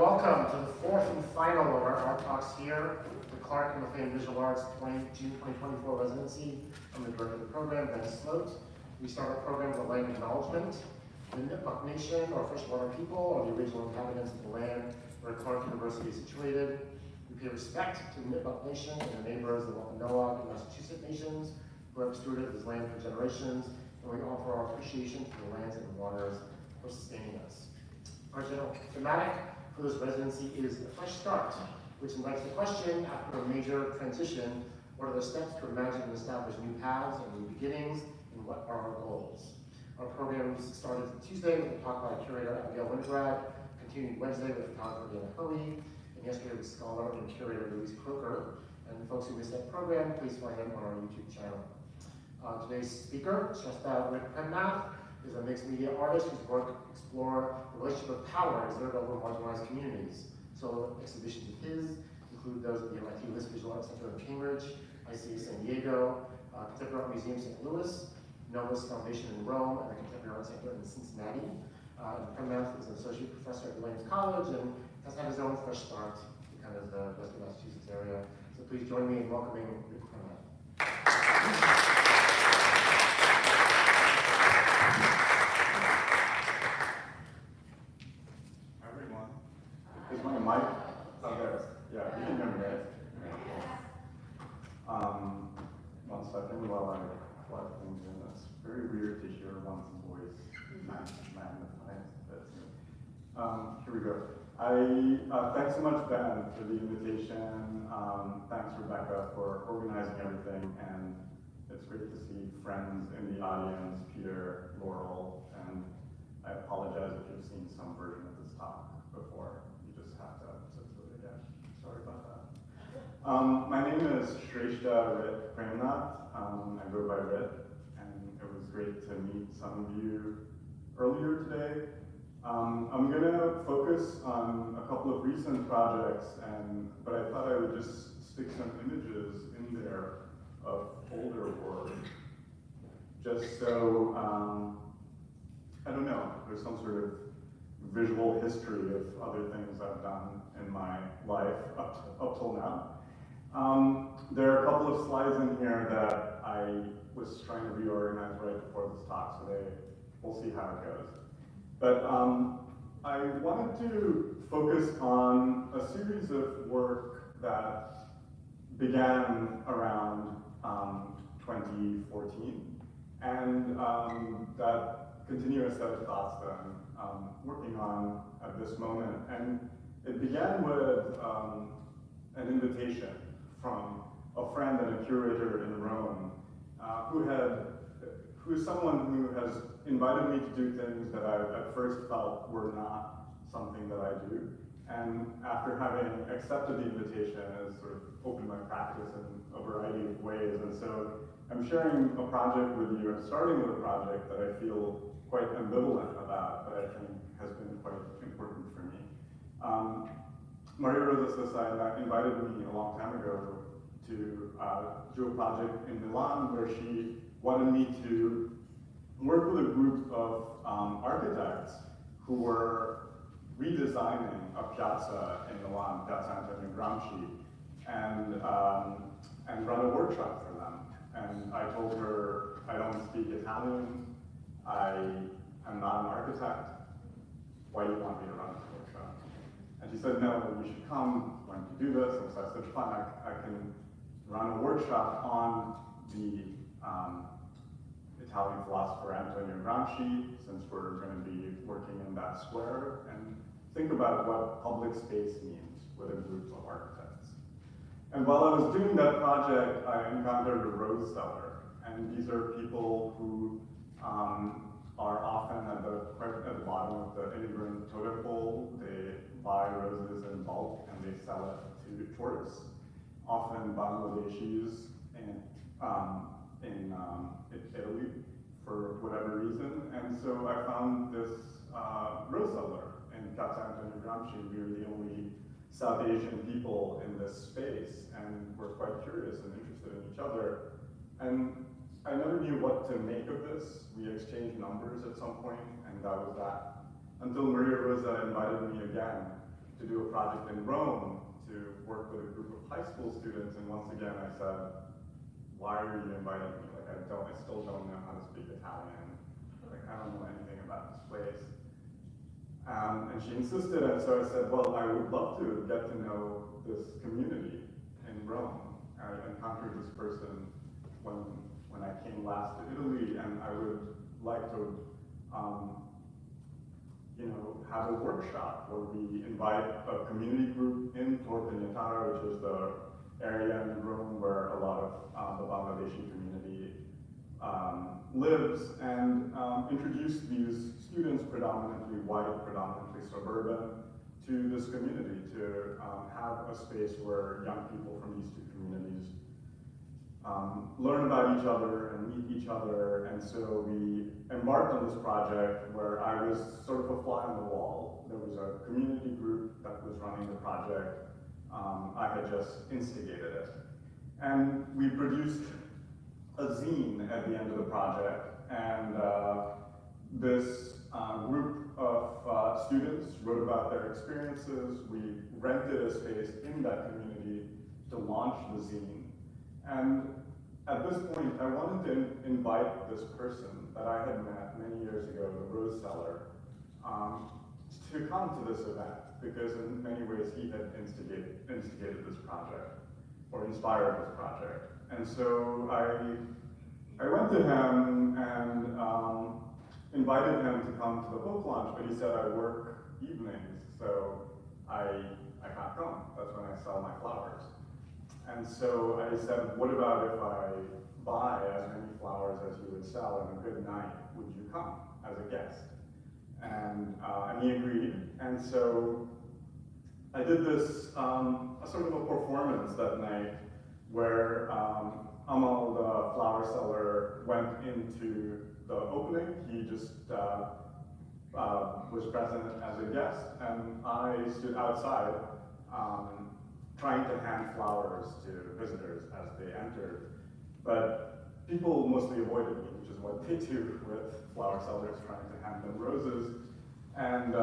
welcome to the fourth and final of our art talks here, the Clark and LaFaine Visual Arts June 2024 residency. I'm the director of the program, Ben Sloat. We start our program with a land acknowledgement. The Nipmuc Nation, or freshwater people, are the original inhabitants of the land where Clark University is situated. We pay respect to the Nipmuc Nation and the neighbors, the Wampanoag and Massachusetts nations, who have stewarded this land for generations, and we offer our appreciation to the lands and waters for sustaining us. Our general thematic for this residency is a fresh start, which invites the question, after a major transition, what are the steps to imagine and establish new paths and new beginnings, and what are our goals? Our programs started Tuesday with a talk by curator Abigail Winograd, continued Wednesday with photographer Dana Hoey, and yesterday with scholar and curator Louise Croker. And folks who missed that program, please find them on our YouTube channel. Today's speaker, Sreshta Premnath, is a mixed media artist whose work explore the relationship of power exerted over marginalized communities. Solo exhibitions of his include those at the MIT List Visual Arts Center in Cambridge, ICA San Diego, Contemporary Art Museum St. Louis, Nomas Foundation in Rome, and the Contemporary Art Center in Cincinnati. Premnath is an associate professor at Williams College and has had his own fresh start in kind of the Western Massachusetts area. So please join me in welcoming Premnath. Is my mic? Okay. Yeah, you can hear me, right? One second while I plug things in. It's very weird to hear one's voice magnified. Here we go. Thanks so much, Ben, for the invitation. Thanks, Rebecca, for organizing everything. And it's great to see friends in the audience, Peter, Laurel, and I apologize if you've seen some version of this talk before. Sorry about that. My name is Sreshta Premnath. I go by Rit, and it was great to meet some of you earlier today. I'm going to focus on a couple of recent projects, but I thought I would just stick some images in there of older work, just so, I don't know, there's some sort of visual history of other things I've done in my life up till now. There are a couple of slides in here that I was trying to reorganize right before this talk, so we'll see how it goes. But I wanted to focus on a series of work that began around 2014, and that continuous set of thoughts that I'm working on at this moment. And it began with an invitation from a friend and a curator in Rome who is someone who has invited me to do things that I at first felt were not something that I do. And after having accepted the invitation, has sort of opened my practice in a variety of ways. And so I'm sharing a project with you and starting with a project that I feel quite ambivalent about, but I think has been quite important for me. Maria Rosa Sessa invited me a long time ago to do a project in Milan where she wanted me to work with a group of architects who were redesigning a piazza in Milan, Piazza Antonio Gramsci, and run a workshop for them. And I told her, I don't speak Italian, I am not an architect, why do you want me to run this workshop? And she said, no, you should come when you do this. And so I said, fine, I can run a workshop on the Italian philosopher Antonio Gramsci, since we're going to be working in that square, and think about what public space means with a group of architects. And while I was doing that project, I encountered a rose seller. And these are people who are often at the bottom of the immigrant totem pole. They buy roses in bulk and they sell it to tourists, often Bangladeshis in Italy for whatever reason. And so I found this rose seller in Piazza Antonio Gramsci. We were the only South Asian people in this space, and we're quite curious and interested in each other. And I never knew what to make of this. We exchanged numbers at some point, and that was that. Until Maria Rosa invited me again to do a project in Rome to work with a group of high school students, and once again I said, why are you inviting me? Like I still don't know how to speak Italian. Like I don't know anything about this place. And she insisted, and so I said, well, I would love to get to know this community in Rome. I encountered this person when I came last to Italy, and I would like to, have a workshop where we invite a community group in Tor Pignataro, which is the area in Rome where a lot of the Bangladeshi community lives, and introduce these students, predominantly white, predominantly suburban, to this community, to have a space where young people from these two communities learn about each other and meet each other. And so we embarked on this project where I was sort of a fly on the wall. There was a community group that was running the project. I had just instigated it. And we produced a zine at the end of the project. And this group of students wrote about their experiences. We rented a space in that community to launch the zine. And at this point, I wanted to invite this person that I had met many years ago, the rose seller, to come to this event, because in many ways he had instigated this project, or inspired this project. And so I went to him and invited him to come to the book launch, but he said, I work evenings, so I can't come. That's when I sell my flowers. And so I said, what about if I buy as many flowers as you would sell on a good night? Would you come as a guest? And he agreed. And so I did this a sort of a performance that night where Amal, the flower seller, went into the opening. He just was present as a guest, and I stood outside trying to hand flowers to visitors as they entered. But people mostly avoided me, which is what they do with flower sellers trying to hand them roses, and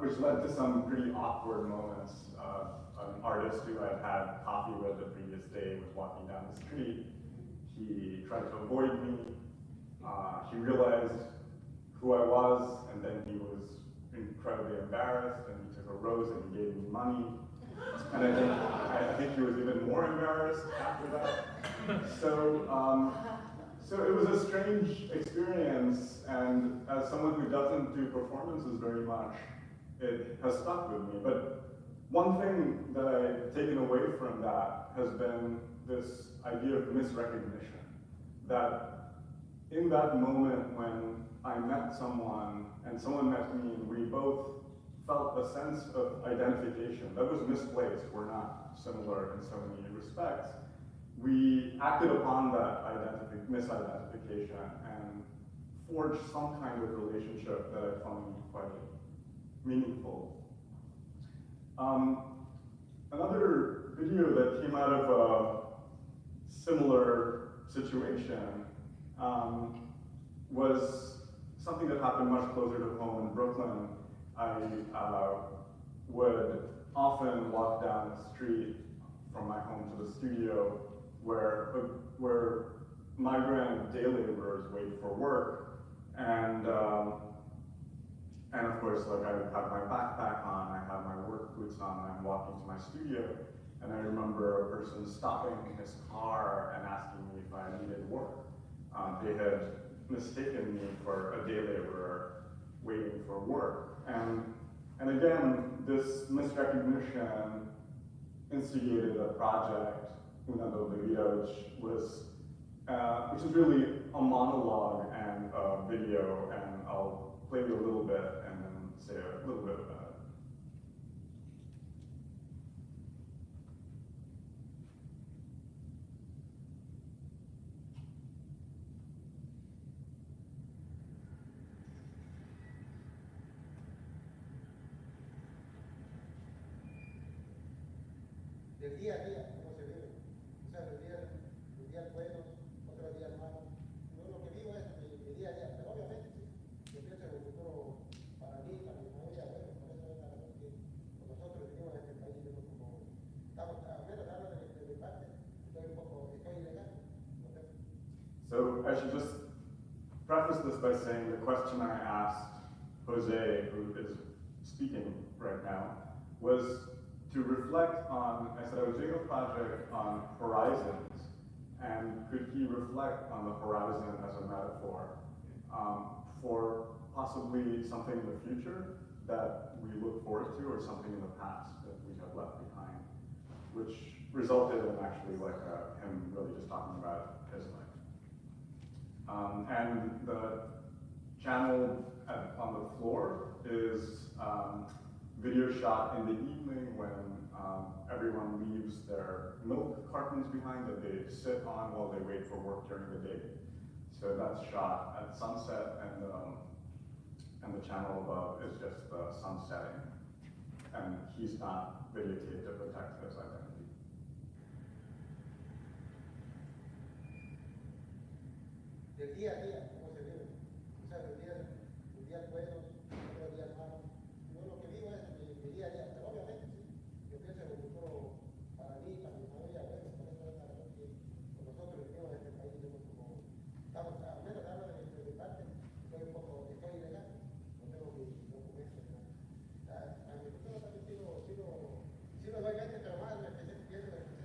which led to some pretty awkward moments. An artist who I'd had coffee with the previous day was walking down the street. He tried to avoid me. He realized who I was, and then he was incredibly embarrassed, and he took a rose and he gave me money. And I think he was even more embarrassed after that. So it was a strange experience, and as someone who doesn't do performances very much, it has stuck with me. But one thing that I've taken away from that has been this idea of misrecognition. That in that moment when I met someone and someone met me, and we both felt a sense of identification that was misplaced. We're not similar in so many respects. We acted upon that misidentification and forged some kind of relationship that I found quite meaningful. Another video that came out of a similar situation was something that happened much closer to home in Brooklyn. I would often walk down the street from my home to the studio where migrant day laborers wait for work, and of course, like I would have my backpack on, I have my work boots on, and I'm walking to my studio, and I remember a person stopping his car and asking me if I needed work. They had mistaken me for a day laborer waiting for work. And again, this misrecognition instigated a project, Una Doble Vida, which is really a monologue and a video, and I'll play you a little bit and then say a little bit about it. Del día a día, cómo se vive. O sea, los días buenos, otros días malos. Yo lo que vivo es mi día a día, pero obviamente sí, yo pienso en el futuro para mí, para mi familia, bueno, por eso es la razón que nosotros vivimos I should just preface this by saying the question I asked Jose, who is speaking right now, was to reflect on, I said I was doing a project on horizons, and could he reflect on the horizon as a metaphor for possibly something in the future that we look forward to, or something in the past that we have left behind, which resulted in actually like him really just talking about his life. And the channel on the floor is video shot in the evening when everyone leaves their milk cartons behind that they sit on while they wait for work during the day. So that's shot at sunset, and the channel above is just the sun setting. And he's not videotaped to protect his identity. Del día a día, cómo se vive. O sea, del día buenos, otros días malos. Yo lo que vivo es mi día a día, pero obviamente sí. Yo pienso en el futuro para mí, para mi familia, bueno, por eso es la razón que con nosotros vivimos en este país, somos como, estamos, al menos hablo de mi parte, estoy ilegal, no tengo mi documento, ¿no? A mi futuro también sí lo doy mente, pero más me empecé pienso en el presente.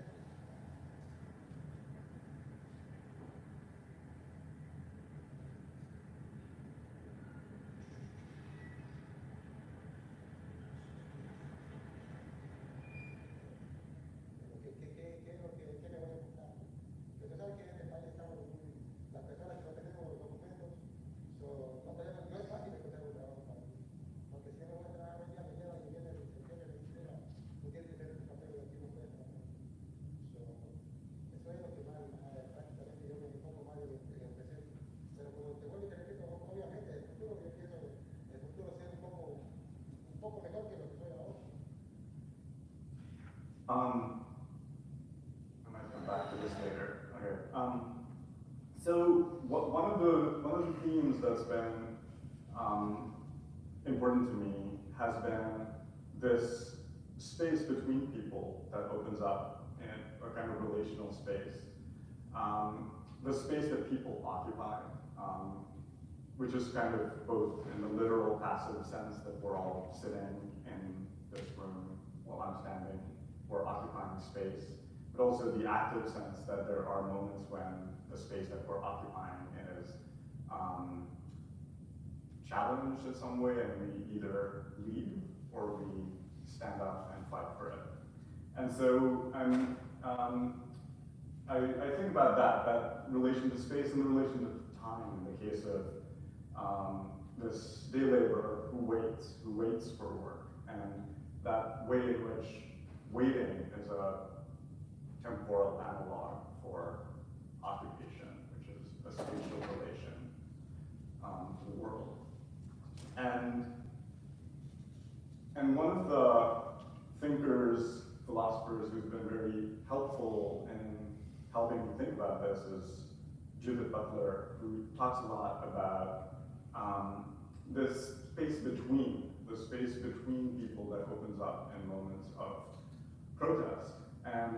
¿Qué es lo que me voy a buscar? Porque saben que en este país estamos muy, las personas que no tenemos los documentos, no es fácil encontrar un trabajo para mí. Porque si no voy a trabajar hoy día, mañana y viene el septiembre de quisiera, no tiene que tener tu papel de aquí no puedes trabajar. Eso es lo que más, prácticamente yo me enfoco más en el presente. Pero como te vuelvo y te repito, obviamente el futuro, yo pienso el futuro ser un poco mejor que lo que soy ahora. I might come back to this later. Okay. So one of the themes that's been important to me has been this space between people that opens up in a kind of relational space. The space that people occupy, which is kind of both in the literal passive sense that we're all sitting in this room while I'm standing, we're occupying space, but also the active sense that there are moments when the space that we're occupying is challenged in some way, and we either leave or we stand up and fight for it. And so I think about that relation to space and the relation to time in the case of this day laborer who waits for work, and that way in which waiting is a temporal analog for occupation, which is a spatial relation to the world. And one of the thinkers, philosophers who's been very helpful in helping me think about this is Judith Butler, who talks a lot about this space between, the space between people that opens up in moments of protest. And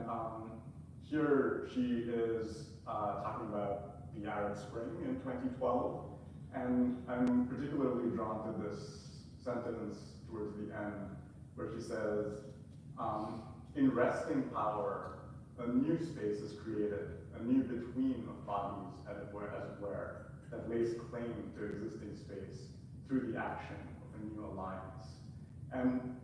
here she is talking about the Arab Spring in 2012. And I'm particularly drawn to this sentence towards the end where she says, in wresting power, a new space is created, a new between of bodies, as it were, that lays claim to existing space through the action of a new alliance. And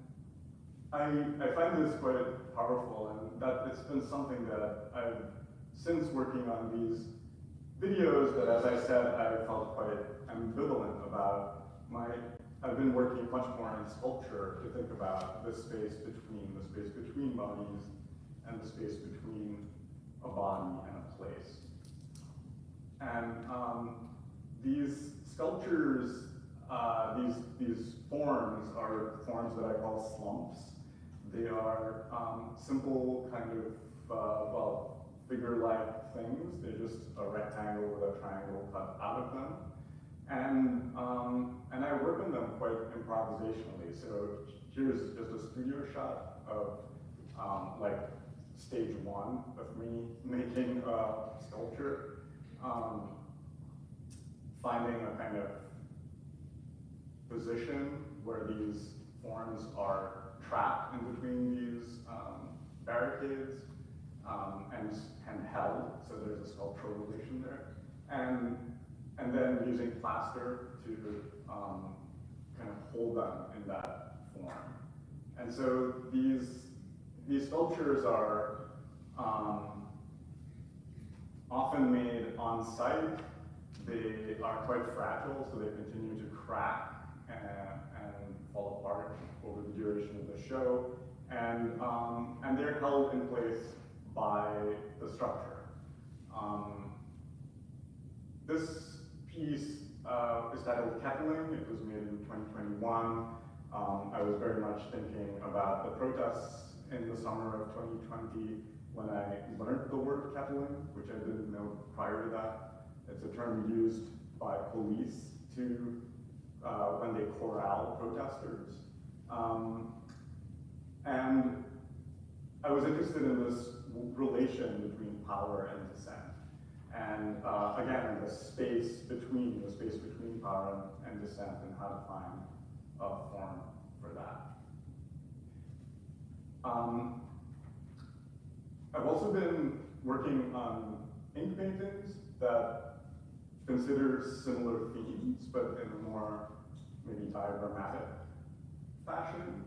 I find this quite powerful, and that it's been something that I've, since working on these videos, that as I said, I felt quite ambivalent about. I've been working much more in sculpture to think about the space between bodies, and the space between a body and a place. And these sculptures, these forms are forms that I call slumps. They are simple kind of, figure-like things. They're just a rectangle with a triangle cut out of them. And I work on them quite improvisationally. So here's just a studio shot of like stage one of me making a sculpture. finding a kind of position where these forms are trapped in between these barricades and held, so there's a sculptural relation there. And then using plaster to kind of hold them in that form. And so these sculptures are often made on site. They are quite fragile, so they continue to crack and fall apart over the duration of the show. And they're held in place by the structure. This piece is titled Kettling. It was made in 2021. I was very much thinking about the protests in the summer of 2020 when I learned the word kettling, which I didn't know prior to that. It's a term used by police to when they corral protesters. And I was interested in this relation between power and dissent. And again, the space between power and dissent, and how to find a form for that. I've also been working on ink paintings that consider similar themes, but in a more maybe diagrammatic fashion.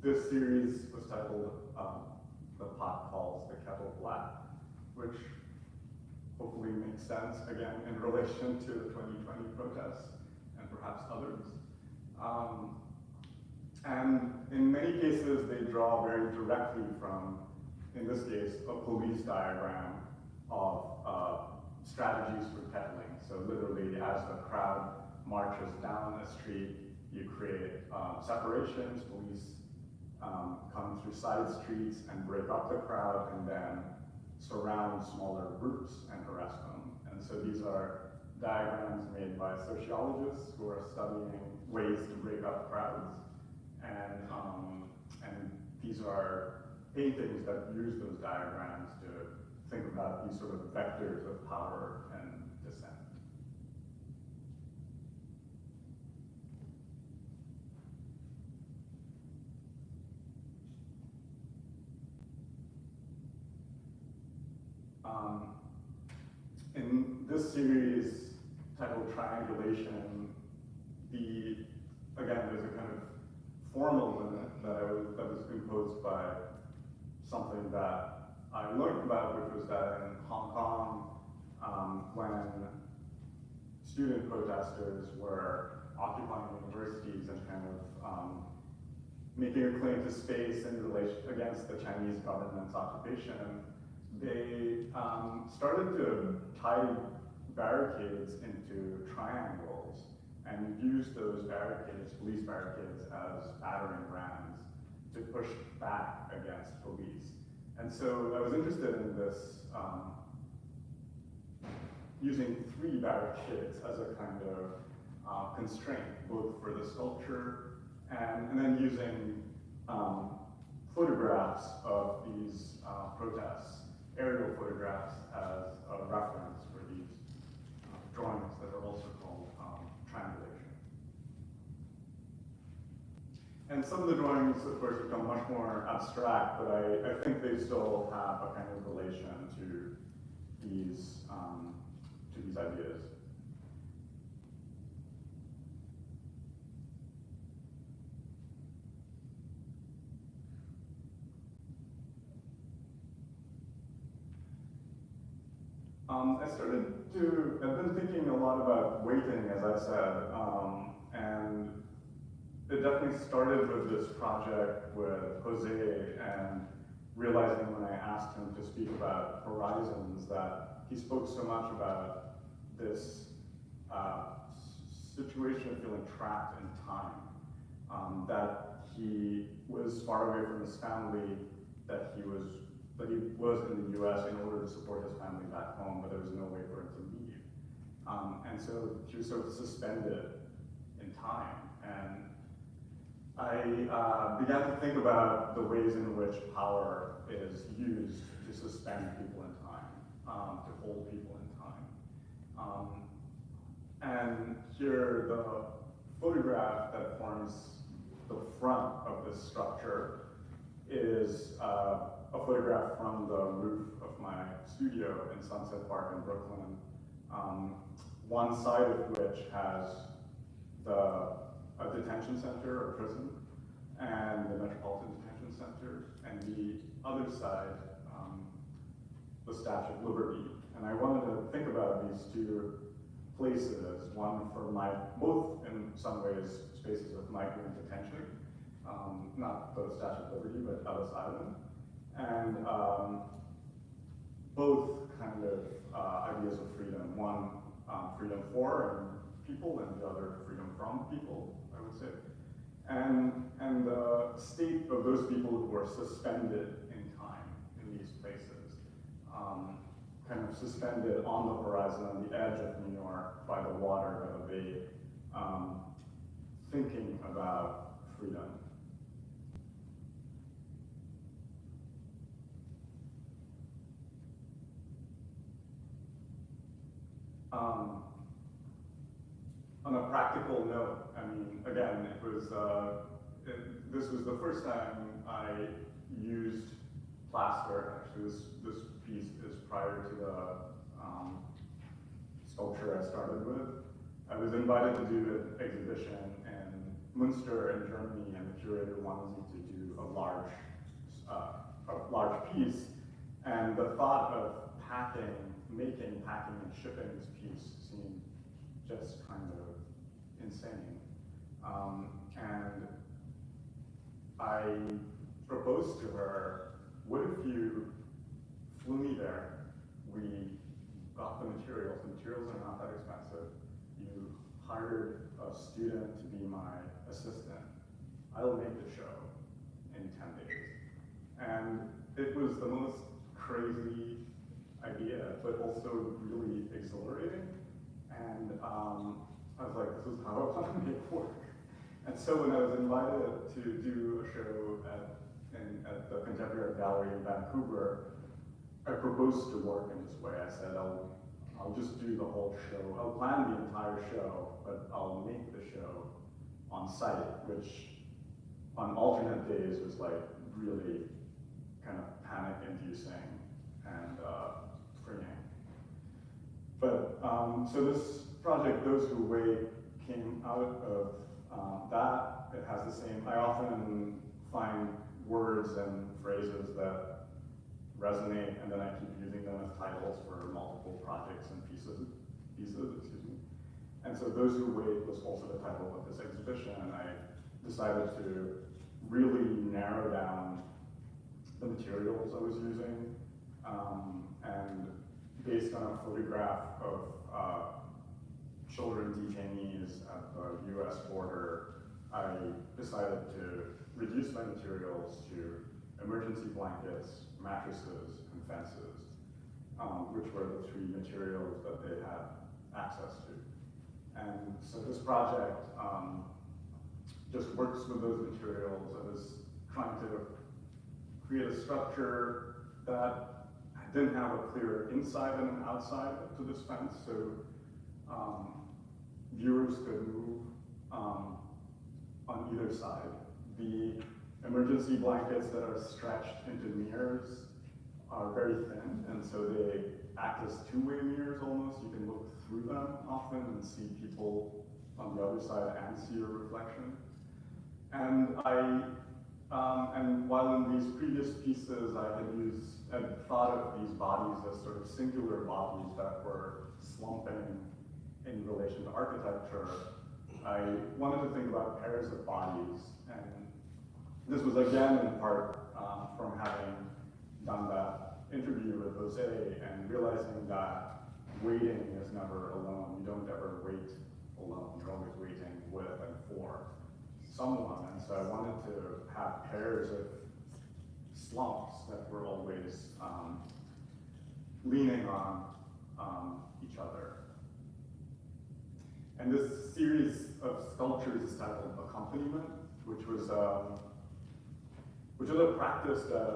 This series was titled The Pot Calls the Kettle Black, which hopefully makes sense, again, in relation to the 2020 protests and perhaps others. And in many cases, they draw very directly from, in this case, a police diagram of strategies for kettling. So literally, as the crowd marches down a street, you create separations. Police come through side streets and break up the crowd, and then surround smaller groups and harass them. And so these are diagrams made by sociologists who are studying ways to break up crowds. And these are paintings that use those diagrams to think about these sort of vectors of power and dissent. In this series titled Triangulation, again, there's a kind of formal limit that was imposed by something that I learned about, which was that in Hong Kong, when student protesters were occupying universities and kind of making a claim to space in relation against the Chinese government's occupation, they started to tie barricades into triangles and use those barricades, police barricades, as battering rams to push back against police. And so I was interested in this, using 3 barricades as a kind of constraint, both for the sculpture and then using photographs of these protests, aerial photographs, as a reference for these drawings that are also called triangulation. And some of the drawings, of course, become much more abstract, but I think they still have a kind of relation to these ideas. I've been thinking a lot about waiting, as I said, and it definitely started with this project with Jose, and realizing when I asked him to speak about horizons that he spoke so much about this situation of feeling trapped in time, that he was far away from his family, that he was in the US in order to support his family back home, but there was no way for him to leave. And so he was sort of suspended in time. And I began to think about the ways in which power is used to suspend people in time, to hold people in time. And here, the photograph that forms the front of this structure is a photograph from the roof of my studio in Sunset Park in Brooklyn. One side of which has a detention center or prison and the Metropolitan Detention Center, and the other side, the Statue of Liberty. And I wanted to think about these two places, one for both in some ways spaces of migrant detention, not the Statue of Liberty, but Ellis Island, and both kind of ideas of freedom. One, freedom for people, and the other, freedom from people, I would say. And the state of those people who are suspended in time in these places, kind of suspended on the horizon, on the edge of New York, by the water, by the bay, thinking about freedom. On a practical note, I mean, again, it was this was the first time I used plaster. Actually, this piece is prior to the sculpture I started with. I was invited to do an exhibition in Münster in Germany, and the curator wanted me to do a large piece. And the thought of packing and shipping this piece seemed just kind of insane. And I proposed to her, what if you flew me there, we got the materials are not that expensive, you hired a student to be my assistant, I'll make the show in 10 days. And it was the most crazy idea, but also really exhilarating. And I was like, this is how I want to make work. And so when I was invited to do a show at the Contemporary Gallery in Vancouver, I proposed to work in this way. I said, I'll just do the whole show. I'll plan the entire show, but I'll make the show on site, which on alternate days was like really kind of panic-inducing and freeing. But so this project, Those Who Wait, came out of that. It has the same, I often find words and phrases that resonate, and then I keep using them as titles for multiple projects and pieces, excuse me. And so Those Who Wait was also the title of this exhibition, and I decided to really narrow down the materials I was using, and based on a photograph of children detainees at the US border, I decided to reduce my materials to emergency blankets, mattresses, and fences, which were the three materials that they had access to. And so this project just works with those materials. I was trying to create a structure that didn't have a clear inside and an outside to this fence, so viewers could move on either side. The emergency blankets that are stretched into mirrors are very thin, and so they act as two-way mirrors almost. You can look through them often and see people on the other side and see your reflection. And and while in these previous pieces I had thought of these bodies as sort of singular bodies that were slumping in relation to architecture, I wanted to think about pairs of bodies. And this was again in part from having done that interview with Jose and realizing that waiting is never alone. You don't ever wait alone. You're always waiting with and for someone. And so I wanted to have pairs of slumps that were always leaning on each other. And this series of sculptures is titled Accompaniment, which was a practice that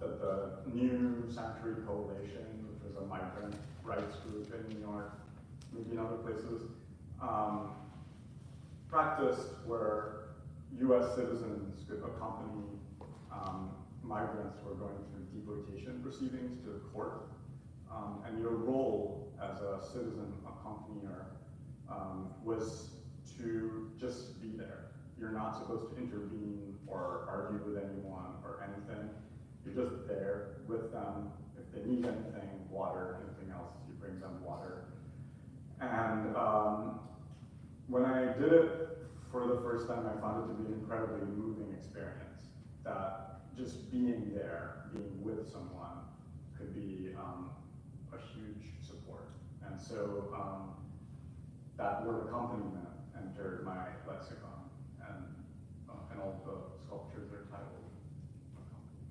the New Sanctuary Coalition, which which was a migrant rights group in New York, maybe in other places, practiced where US citizens could accompany migrants who were going through deportation proceedings to the court. And your role as a citizen accompanier was to just be there. You're not supposed to intervene or argue with anyone or anything. You're just there with them. If they need anything, water, anything else, you bring them water. And when I did it for the first time, I found it to be an incredibly moving experience. That just being there, being with someone, could be a huge support. And so that word accompaniment entered my lexicon, and all the sculptures are titled accompaniment.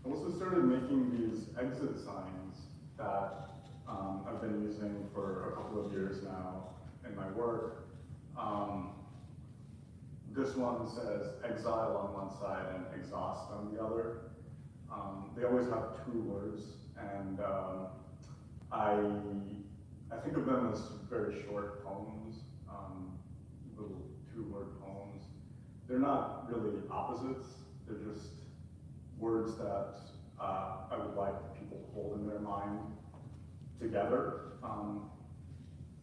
I also started making these exit signs that I've been using for a couple of years now in my work. This one says exile on one side and exhaust on the other. They always have two words, and I think of them as very short poems, little two-word poems. They're not really opposites, they're just words that I would like people to hold in their mind together.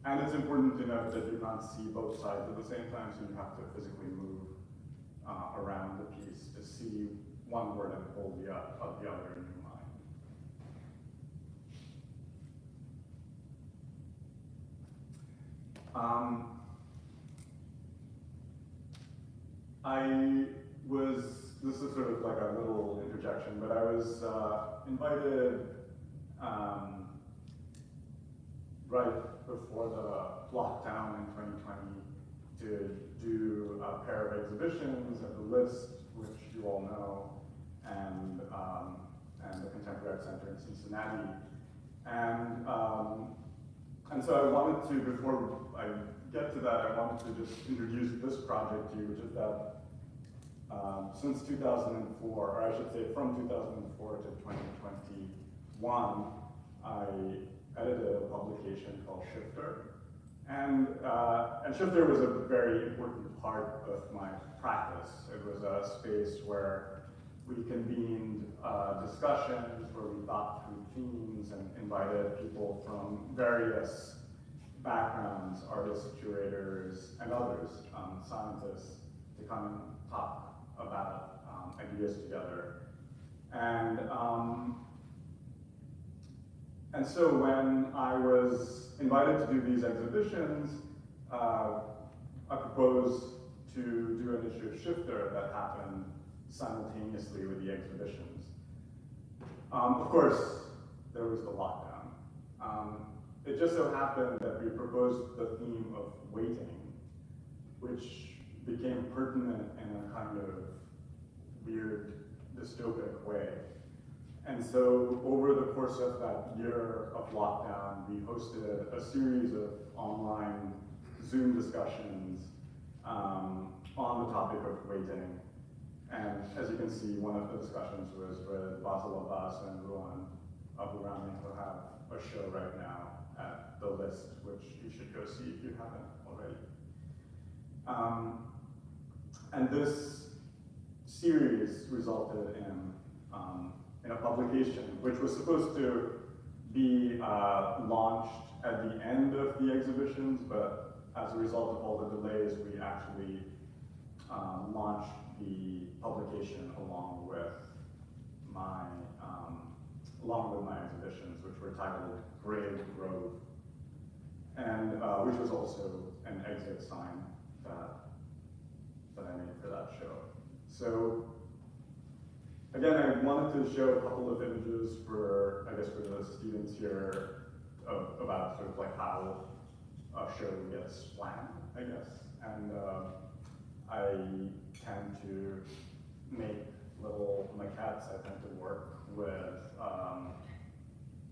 And it's important to note that you can't see both sides at the same time, so you have to physically move around the piece to see one word and hold the other in your mind. This is sort of like a little interjection, but I was invited right before the lockdown in 2020 to do a pair of exhibitions at the List, which you all know, and the Contemporary Art Center in Cincinnati. And so I wanted to, before I get to that, I wanted to just introduce this project to you, which is that since 2004, or I should say from 2004 to 2021, I edited a publication called Shifter. And Shifter was a very important part of my practice. It was a space where we convened discussions, where we thought through themes and invited people from various backgrounds, artists, curators, and others, scientists, to come and talk about ideas together. And so when I was invited to do these exhibitions, I proposed to do an issue of Shifter that happened simultaneously with the exhibitions. Of course, there was the lockdown. It just so happened that we proposed the theme of waiting, which became pertinent in a kind of weird, dystopic way. And so over the course of that year of lockdown, we hosted a series of online Zoom discussions on the topic of waiting. And as you can see, one of the discussions was with Basil Abbas and Ruan Abdurrahman, who have a show right now at the List, which you should go see if you haven't already. And this series resulted in a publication, which was supposed to be launched at the end of the exhibitions, but as a result of all the delays, we actually launched the publication along with my exhibitions, which were titled Grave Grove, and which was also an exit sign that I made for that show. So again, I wanted to show a couple of images for, I guess, for the students here about sort of like how a show gets planned, I guess. And I tend to make little maquettes. I tend to work with,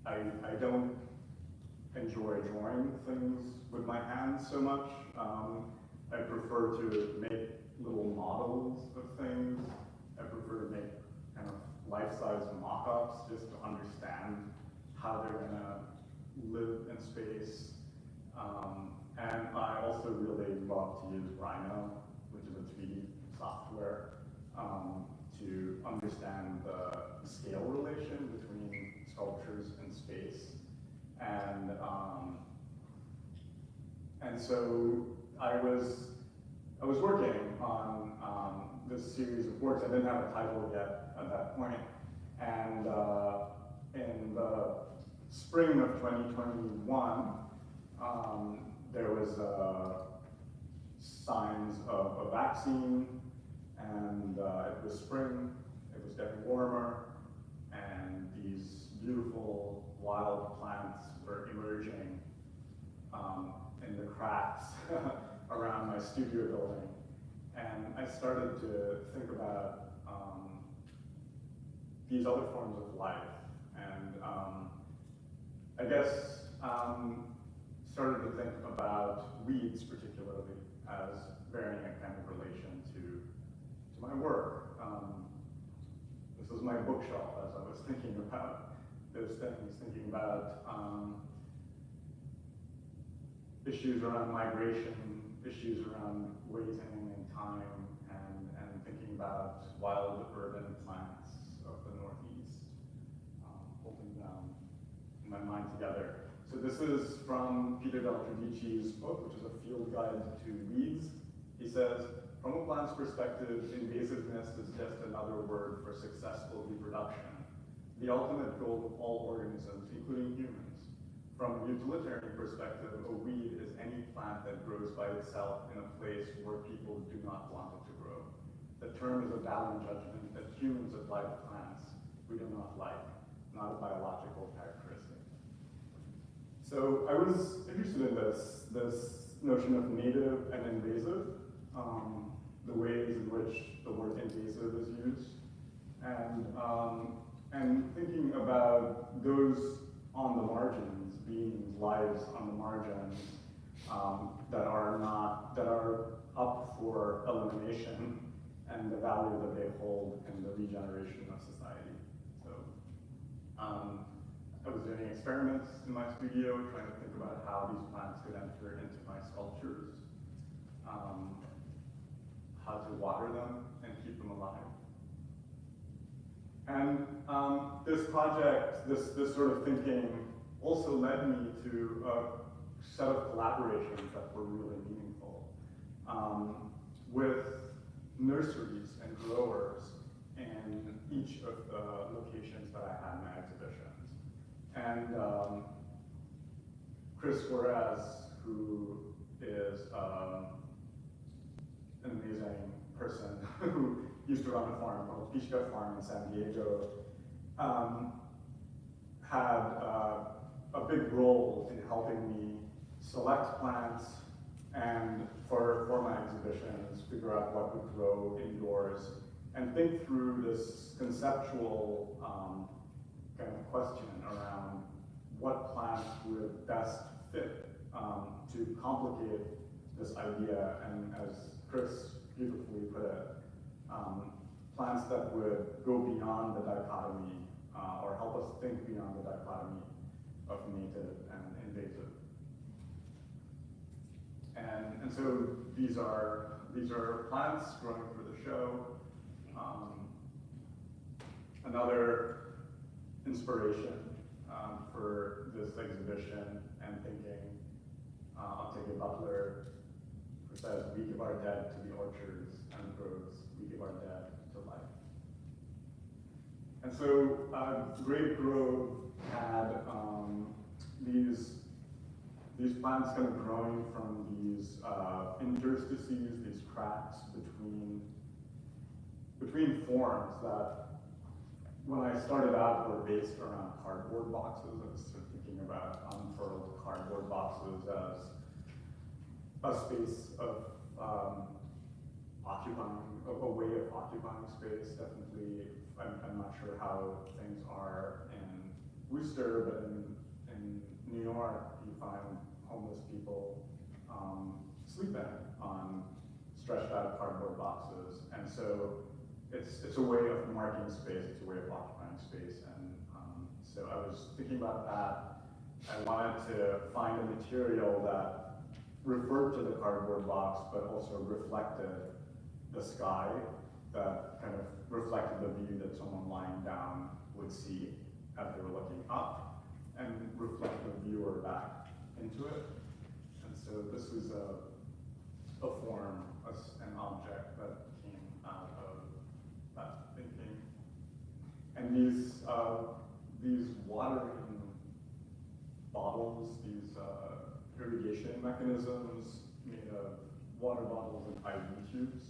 I don't enjoy drawing things with my hands so much. I prefer to make little models of things. I prefer to make kind of life-size mock-ups just to understand how they're gonna live in space. And I also really love to use Rhino, which is a 3D software, to understand the scale relation between sculptures and space. And so I was working on this series of works. I didn't have a title yet at that point. And in the spring of 2021, there was signs of a vaccine, and it was spring, it was getting warmer, and these beautiful wild plants were emerging in the cracks around my studio building. And I started to think about these other forms of life, and I guess started to think about weeds particularly as bearing a kind of relation to my work. This was my bookshelf as I was thinking about those things, thinking about issues around migration, issues around waiting and time, and thinking about wild urban plants of the Northeast, holding them in my mind together. So this is from Peter Del Trodici's book, which is a field guide to weeds. He says, from a plant's perspective, invasiveness is just another word for successful reproduction, the ultimate goal of all organisms, including humans. From a utilitarian perspective, a weed is any plant that grows by itself in a place where people do not want it to grow. The term is a value judgment that humans apply to plants we do not like, not a biological characteristic. So I was interested in this notion of native and invasive, the ways in which the word invasive is used, and thinking about those on the margins, beings, lives on the margins, that are up for elimination, and the value that they hold in the regeneration of society. So I was doing experiments in my studio, trying to think about how these plants could enter into my sculptures, how to water them and keep them alive. And this project, this sort of thinking also led me to a set of collaborations that were really meaningful with nurseries and growers in each of the locations that I had in my exhibitions. And Chris Juarez, who is an amazing person who used to run a farm called Pishka Farm in San Diego, had a big role in helping me select plants and for my exhibitions, figure out what would grow indoors, and think through this conceptual kind of question around what plants would best fit to complicate this idea, and as Chris beautifully put it, plants that would go beyond the dichotomy or help us think beyond the dichotomy of native and invasive. And so these are plants growing for the show. Another inspiration for this exhibition and thinking, Octavia Butler, who says, we give our dead to the orchards and the groves, we give our dead to life. And so Great Grove had these plants kind of growing from these interstices, these cracks between forms that, when I started out, were based around cardboard boxes. I was sort of thinking about unfurled cardboard boxes as a space of occupying, a way of occupying space. Definitely, I'm not sure how things are in Worcester, but in New York, you find homeless people sleeping on stretched out cardboard boxes. And so it's a way of marking space, it's a way of occupying space, and so I was thinking about that. I wanted to find a material that referred to the cardboard box, but also reflected the sky, that kind of reflected the view that someone lying down would see as they were looking up, and reflect the viewer back into it. And so this was a form, an object that came out of that thinking. And these watering bottles, these irrigation mechanisms made of water bottles and IV tubes,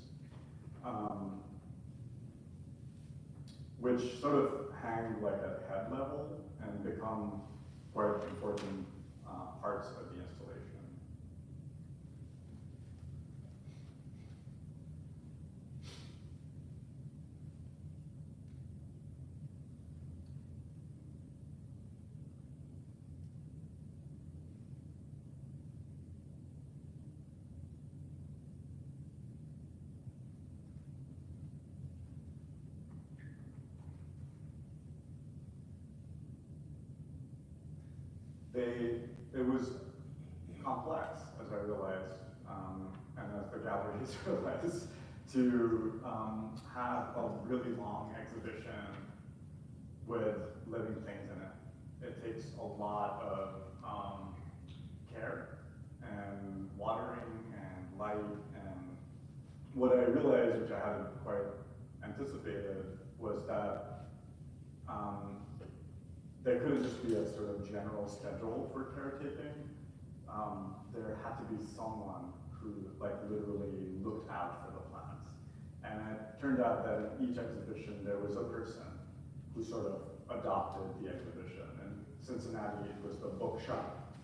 which sort of hang like at head level and become quite important parts of the installation. It was complex, as I realized, and as the galleries realized, to have a really long exhibition with living things in it. It takes a lot of care and watering and light, and what I realized, which I hadn't quite anticipated, was that there couldn't just be a sort of general schedule for caretaking. There had to be someone who like literally looked out for the plants. And it turned out that in each exhibition there was a person who sort of adopted the exhibition. In Cincinnati, it was the bookshop.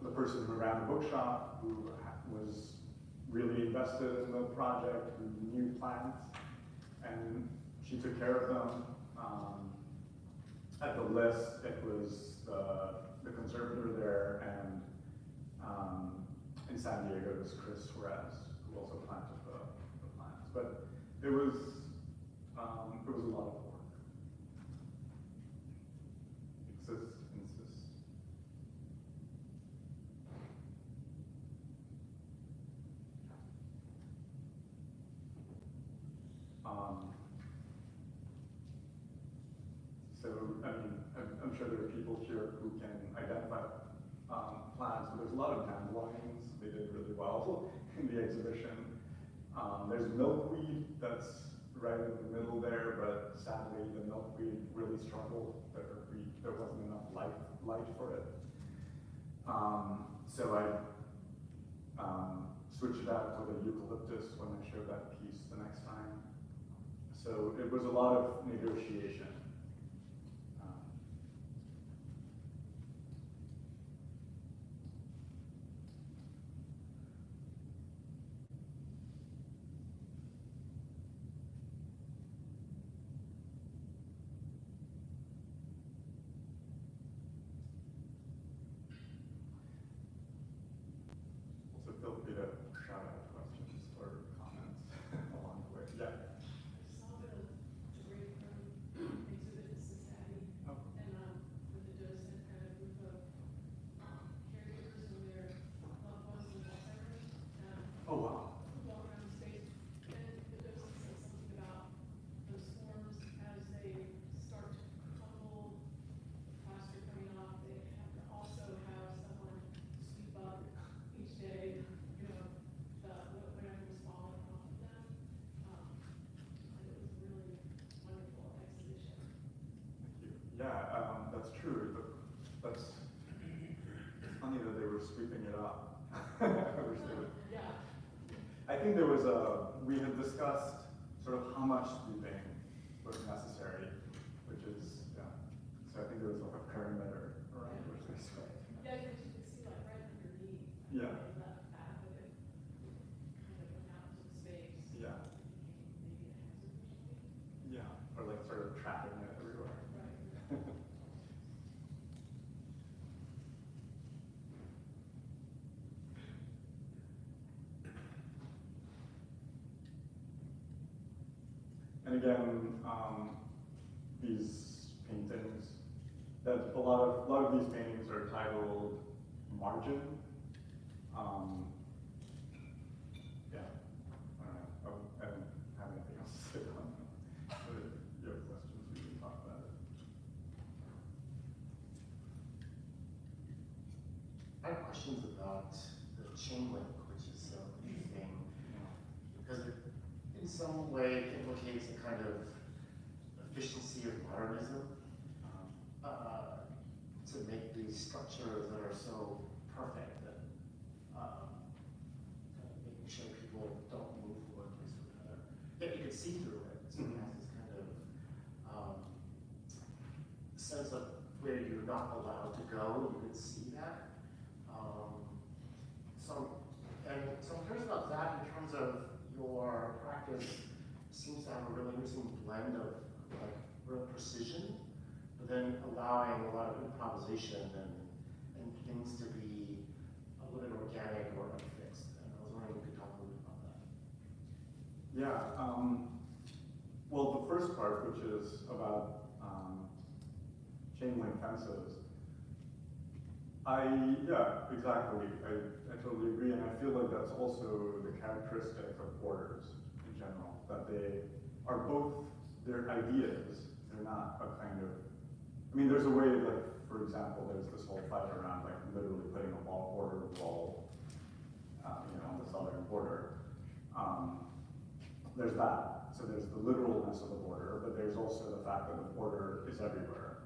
The person who ran the bookshop, who was really invested in the project, who knew plants, and she took care of them. At the list, it was the conservator there, and in San Diego, it was Chris Suarez, who also planted the plants. But it was a lot of work. Insist. So, I mean, I'm sure there are people here who can identify plants, but there's a lot of dandelions. They did really well in the exhibition. There's milkweed that's right in the middle there, but sadly the milkweed really struggled. There wasn't enough light for it. So I switched it out with a eucalyptus when I showed that piece the next time. So it was a lot of negotiation. Also feel free to shout out questions or comments along the way. Yeah. I saw the great exhibit in Cincinnati, Oh. and with the docent and a group of caregivers and their loved ones and Alzheimer's. Oh, wow. Walk around the space, and the docent said something about those forms as they start to crumble, plaster coming off. They have to also have someone sweep up each day, whatever was falling off of them. And it was a really wonderful exhibition. Thank you. Yeah, that's true. It's funny that they were sweeping it up. Yeah. I think we had discussed sort of how much sweeping was necessary, which is, yeah. So I think there was like a perimeter around which they swept. Yeah, because you could see like right underneath. Yeah. That path of it kind of went out into the space. Yeah. It became maybe a hazard or something. Yeah, or like sort of trapping it everywhere. Right. And again, these paintings, that a lot of these paintings are titled Margin. Yeah, I don't know. I don't have anything else to say on that. But if you have questions, we can talk about it. I have questions about the chain link, which is so interesting, because it, in some way, implicates a kind of efficiency of modernism to make these structures that are so perfect that kind of making sure people don't move from one place to another. Yet you could see through it, so it has this kind of sense of where you're not allowed to go. You could see that. So I'm curious about that in terms of your practice. Seems to have a really interesting blend of like real precision, but then allowing a lot of improvisation and things to be a little bit organic or unfixed. And I was wondering if you could talk a little bit about that. Yeah. Well, the first part, which is about chain link fences, yeah, exactly. I totally agree, and I feel like that's also the characteristic of borders in general, that they are both, they're ideas, they're not a kind of, I mean, there's a way, like, for example, there's this whole fight around, like, literally putting a border wall, on the southern border. There's that. So there's the literalness of the border, but there's also the fact that the border is everywhere.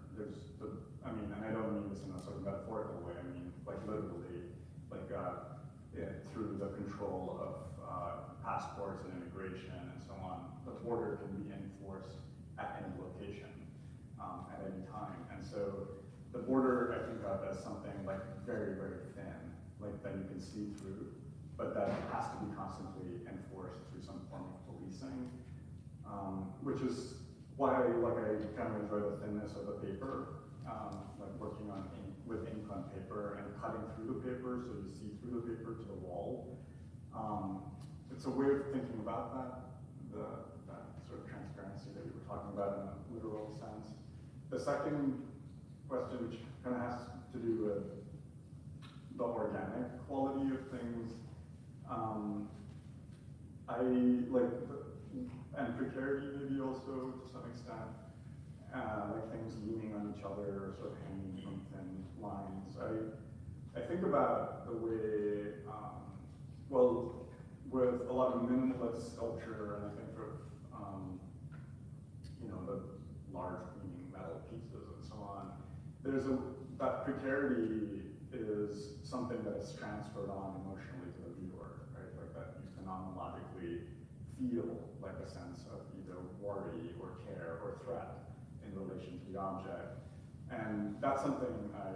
And I don't mean this in a sort of metaphorical way, I mean, like, literally, like, through the control of passports and immigration and so on, the border can be enforced at any location, at any time. And so the border, I think of as something like very, very thin, like that you can see through, but that has to be constantly enforced through some form of policing, which is why I kind of enjoy the thinness of the paper, like working on with ink on paper and cutting through the paper so you see through the paper to the wall. It's a way of thinking about that sort of transparency that you were talking about in a literal sense. The second question, which kind of has to do with the organic quality of things, and precarity maybe also to some extent, like things leaning on each other or sort of hanging from thin lines. I think about the way, with a lot of minimalist sculpture, and I think of, the large gleaming metal pieces and so on, that precarity is something that is transferred on emotionally to the viewer, right? Like that you phenomenologically feel like a sense of either worry or care or threat in relation to the object. And that's something I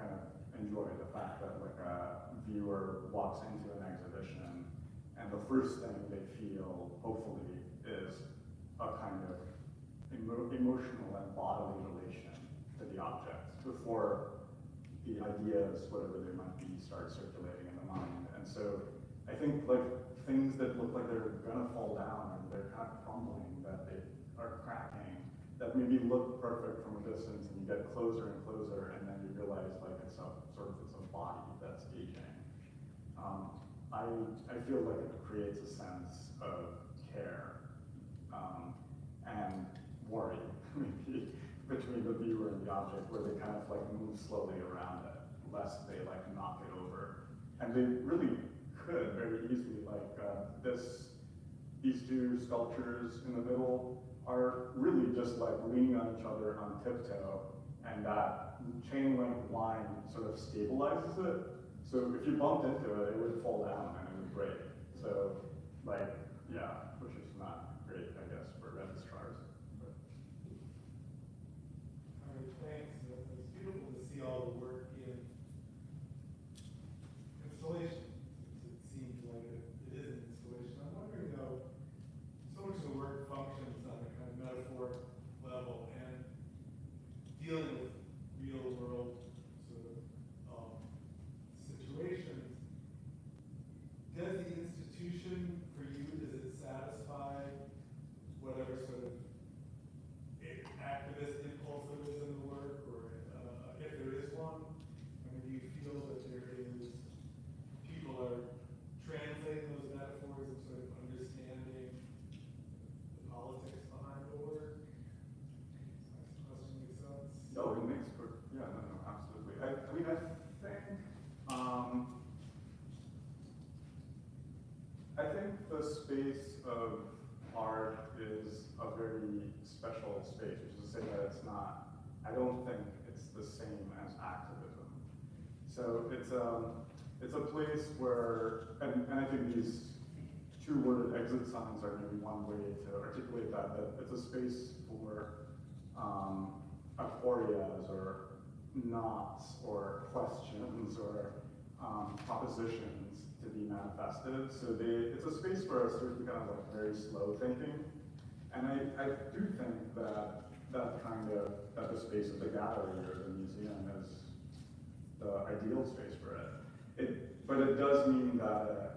kind of enjoy, the fact that like a viewer walks into an exhibition and the first thing they feel, hopefully, is a kind of emotional and bodily relation to the object before the ideas, whatever they might be, start circulating in the mind. And so I think like things that look like they're gonna fall down and they're kind of crumbling, that they are cracking, that maybe look perfect from a distance, and you get closer and closer, and then you realize like it's a body that's aging. I feel like it creates a sense of care and worry maybe between the viewer and the object, where they kind of like move slowly around it, lest they like knock it over. And they really could very easily, like these two sculptures in the middle are really just like leaning on each other on tiptoe, and that chain link line sort of stabilizes it. So if you bumped into it, it would fall down and it would break. So like, yeah, which is not great, I guess, for registrars. But. All right, thanks. It's beautiful to see all the work in installation. It seems like it is an installation. I'm wondering though, so much of the work functions on a kind of metaphoric level and dealing with real world sort of situations. Does the I think the space of art is a very special space, which is to say that it's not, I don't think it's the same as activism. So it's a place where, and I think these two-worded exit signs are maybe one way to articulate that it's a space for aporias or knots or questions or propositions to be manifested. So it's a space for a certain kind of like very slow thinking. And I do think that that the space of the gallery or the museum is the ideal space for it. But it does mean that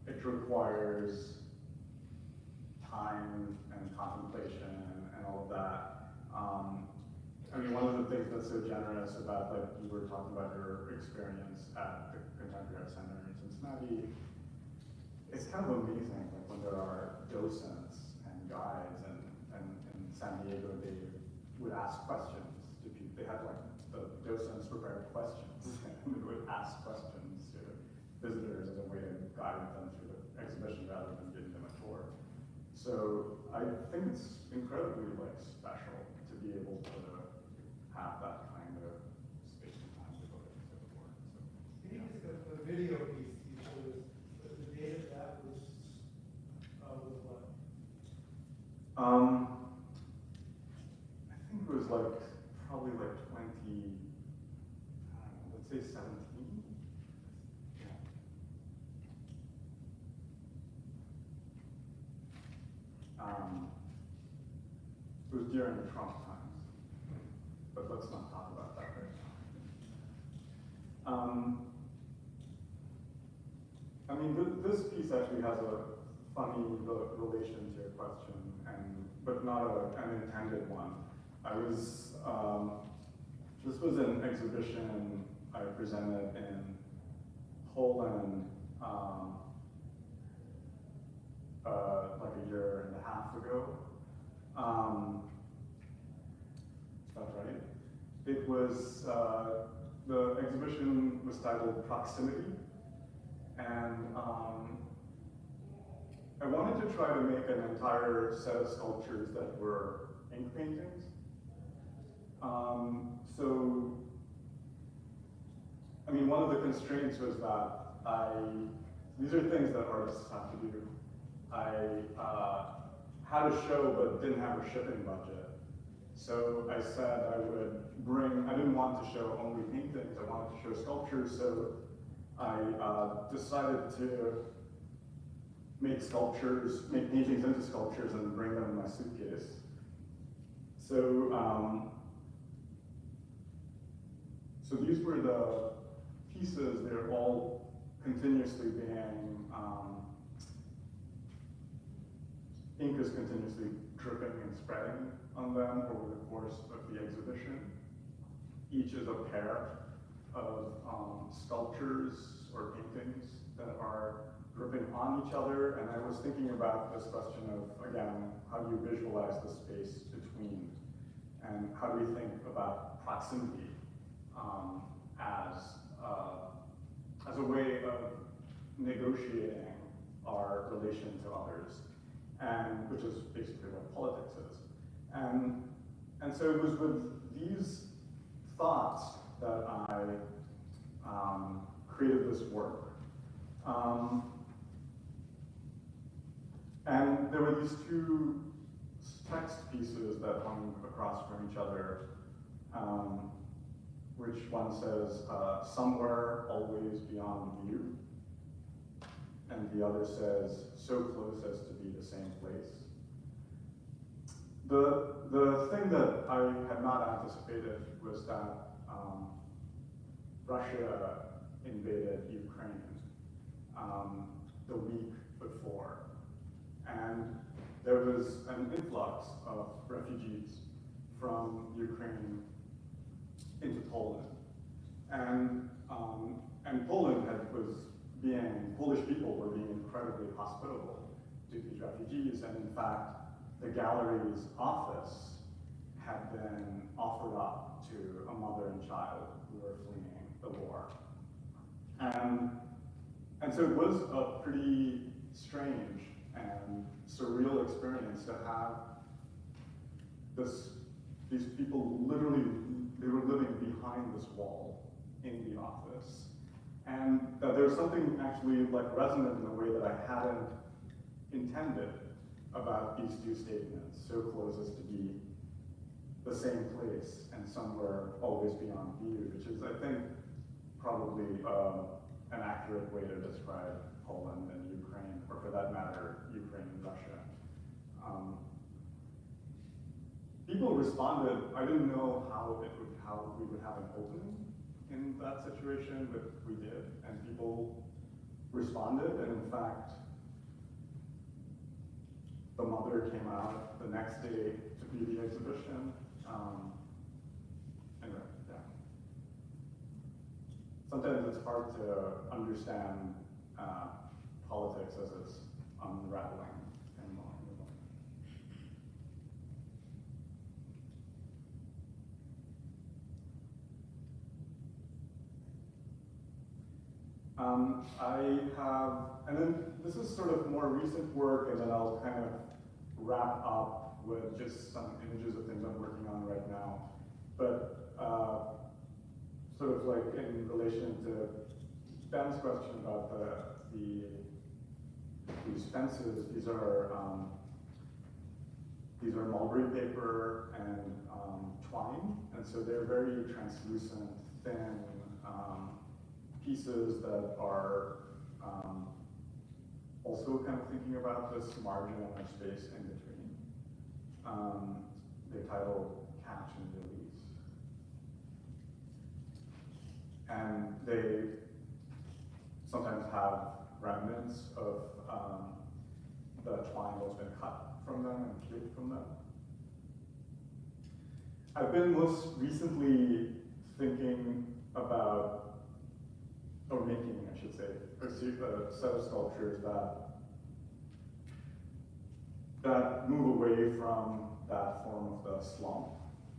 it requires time and contemplation and all of that. I mean, one of the things that's so generous about, like, you were talking about your experience at the Contemporary Art Center in Cincinnati, it's kind of amazing, like, when there are docents and guides, and in San Diego, they would ask questions to people. They had, like, the docents prepared questions, and they would ask questions to visitors as a way to guide them through the exhibition rather than giving them a tour. So I think it's incredibly, like, special to be able to have that kind of space and time devoted to the work. So, Can you just the video piece you showed us, the date of that was what? I think it was like probably like 20, I don't know, let's say 17. Yeah. It was during the Trump times, but let's not talk about that right now. I mean, this piece actually has a funny relation to your question, but not an intended one. This was an exhibition I presented in Poland like a year and a half ago. Is that right? It was, the exhibition was titled Proximity, and I wanted to try to make an entire set of sculptures that were ink paintings. So, I mean, one of the constraints was that these are things that artists have to do. I had a show but didn't have a shipping budget. So I said I didn't want to show only paintings, I wanted to show sculptures, so I decided to make paintings into sculptures and bring them in my suitcase. So, so these were the pieces. They're all continuously being, ink is continuously dripping and spreading on them over the course of the exhibition. Each is a pair of sculptures or paintings that are dripping on each other, and I was thinking about this question of, again, how do you visualize the space between, and how do we think about proximity as a way of negotiating our relation to others, and which is basically what politics is. And so it was with these thoughts that I created this work. And there were these two text pieces that hung across from each other, which one says, somewhere always beyond view, and the other says, so close as to be the same place. The thing that I had not anticipated was that Russia invaded Ukraine the week before. And there was an influx of refugees from Ukraine into Poland. And Polish people were being incredibly hospitable to these refugees. And in fact, the gallery's office had been offered up to a mother and child who were fleeing the war. And And so it was a pretty strange and surreal experience to have these people literally, they were living behind this wall in the office. And that there was something actually like resonant in a way that I hadn't intended about these two statements, so close as to be the same place and somewhere always beyond view, which is, I think, probably an accurate way to describe Poland and Ukraine, or for that matter, Ukraine and Russia. People responded. I didn't know how we would have an opening in that situation, but we did, and people responded, and in fact, the mother came out the next day to view the exhibition. Anyway, yeah. Sometimes it's hard to understand politics as it's unraveling and moving. I have, and then this is sort of more recent work, and then I'll kind of wrap up with just some images of things I'm working on right now. But sort of like in relation to Ben's question about these fences, these are mulberry paper and twine, and so they're very translucent, thin pieces that are also kind of thinking about this margin or space in between. They're titled Catch and Release. And they sometimes have remnants of the twine that's been cut from them and clipped from them. I've been most recently thinking about, or making, I should say, a set of sculptures that move away from that form of the slump,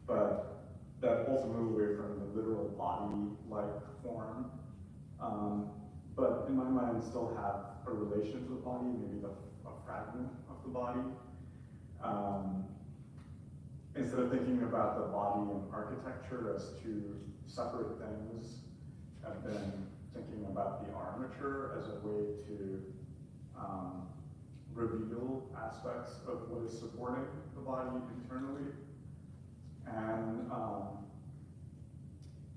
but that also move away from the literal body-like form, but in my mind still have a relation to the body, maybe a fragment of the body. Instead of thinking about the body and architecture as two separate things, I've been thinking about the armature as a way to reveal aspects of what is supporting the body internally.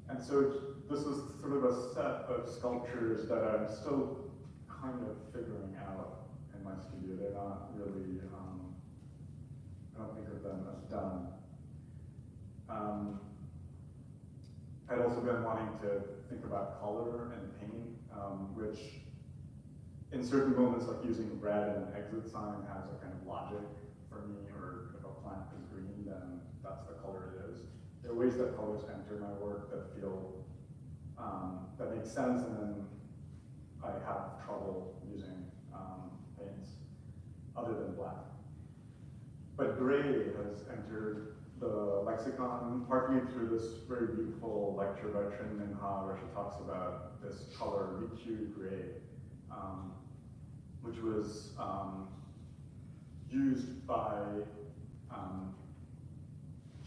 And so this is sort of a set of sculptures that I'm still kind of figuring out in my studio. They're not really, I don't think of them as done. I'd also been wanting to think about color and paint, which in certain moments, like using red and an exit sign has a kind of logic for me, or if a plant is green, then that's the color it is. There are ways that colors enter my work that feel, that make sense, and then I have trouble using paints other than black. But gray has entered the lexicon, partly through this very beautiful lecture by Premnath, where she talks about this color, richu gray, which was used by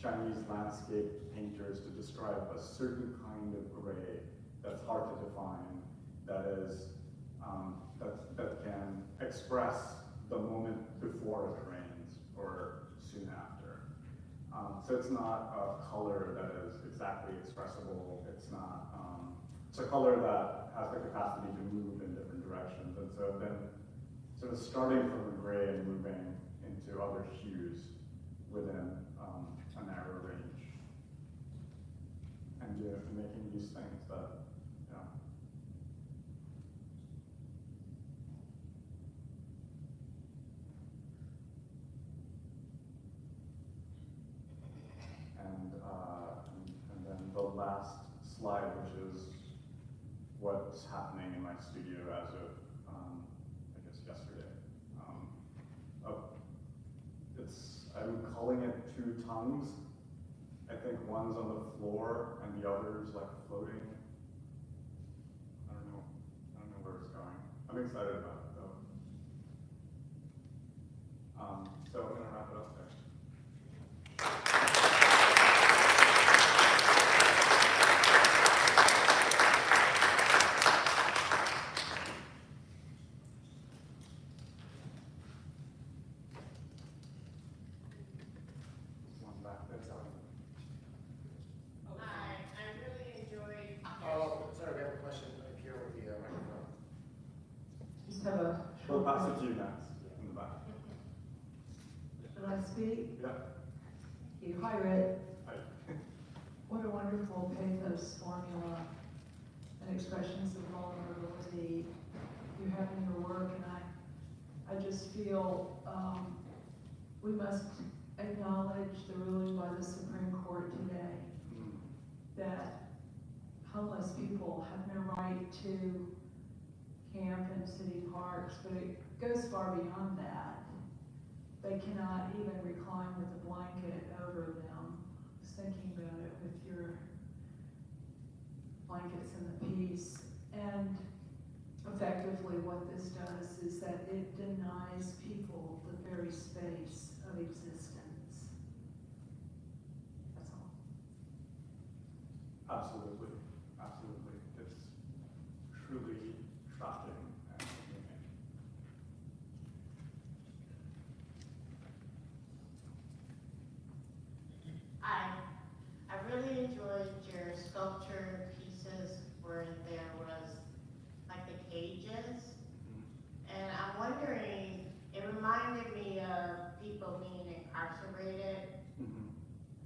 Chinese landscape painters to describe a certain kind of gray that's hard to define, that is, that can express the moment before it rains or soon after. So it's not a color that is exactly expressible. It's not, it's a color that has the capacity to move in different directions. And so then sort of starting from the gray and moving into other hues within a narrow range. And making these things that, yeah. And then the last slide, which is what's happening in my studio as of, I guess, yesterday. I'm calling it two tongues. I think one's on the floor and the other's like floating. I don't know where it's going. I'm excited about it though. So I'm gonna wrap it up there. One back there. I really enjoyed. Oh, sorry, we have a question up here with the microphone. Just have a We'll short pass it to question. you next, in the back. Should I speak? Yeah. You, hi, Rick. Hi. What a wonderful pathos formula and expressions of vulnerability you have in your work, and I just feel we must acknowledge the ruling by the Supreme Court today that homeless people have no right to camp in city parks, but it goes far beyond that. They cannot even recline with a blanket over them. I was thinking about it with your blankets and the piece. And effectively what this does is that it denies people the very space of existence. That's all. Absolutely, absolutely. It's truly shocking and amazing. I really enjoyed your sculpture pieces where there was like the cages. And I'm wondering, it reminded me of people being incarcerated.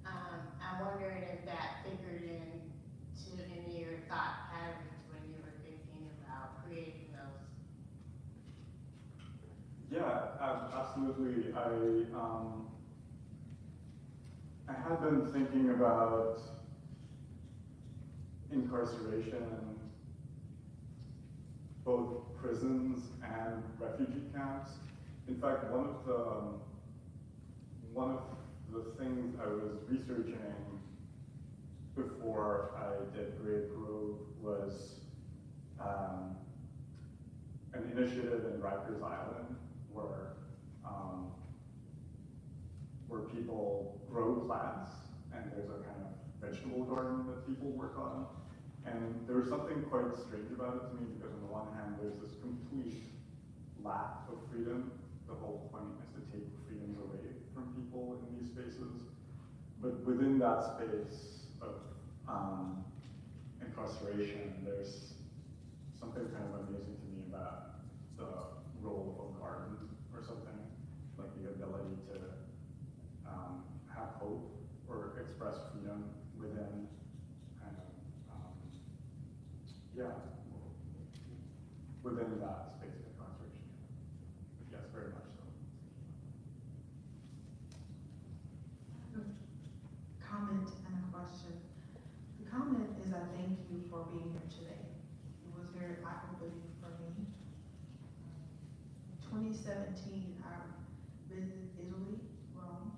I'm wondering if that figured into any of your thought patterns when you were thinking about creating those. Yeah, absolutely. I had been thinking about incarceration in both prisons and refugee camps. In fact, one of the things I was researching before I did Grave Grove was an initiative in Rikers Island where people grow plants, and there's a kind of vegetable garden that people work on. And there was something quite strange about it to me, because on the one hand, there's this complete lack of freedom. The whole point is to take freedoms away from people in these spaces. But within that space of incarceration, there's something kind of amazing to me about the role of a garden or something, like the ability to have hope or express freedom within kind of, within that space of incarceration. Yes, very much so. Comment and a question. The comment is I thank you for being here today. It was very eye-opening for me. In 2017, I visited Italy, Rome,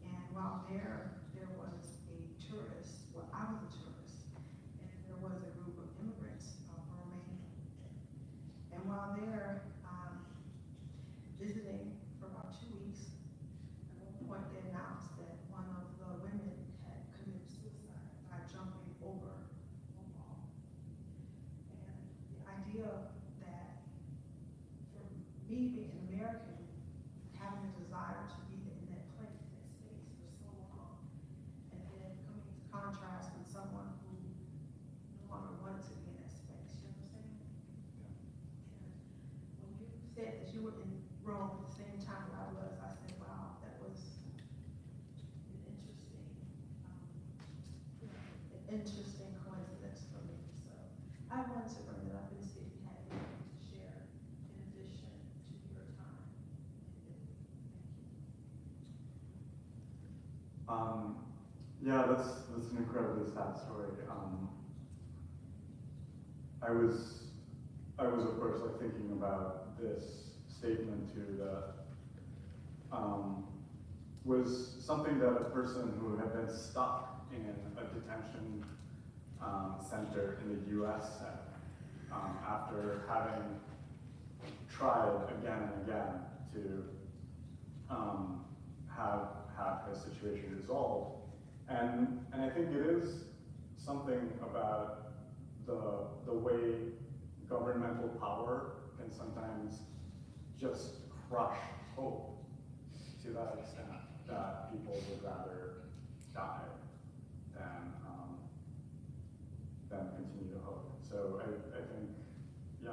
and while there was a tourist, well, I was a tourist, and there was a group of immigrants from Romania. And while there, visiting for about 2 weeks, at one point they announced that one of the women had committed suicide by jumping over a wall. And the idea that for me being an American, having a desire to be in that place, that space for so long, and then coming into contrast with someone who no longer wanted to be in that space, you know what I'm saying? And when you said that you were in Rome at the same time that I was, I said, wow, that was an interesting coincidence for me. So I wanted to bring it up and see if you had anything to share in addition to your time. Yeah, that's an incredibly sad story. I was of course like thinking about this statement too, that was something that a person who had been stuck in a detention center in the US said, after having tried again and again to have his situation resolved. And I think it is something about the way governmental power can sometimes just crush hope to that extent that people would rather die than continue to hope. So I think, yeah,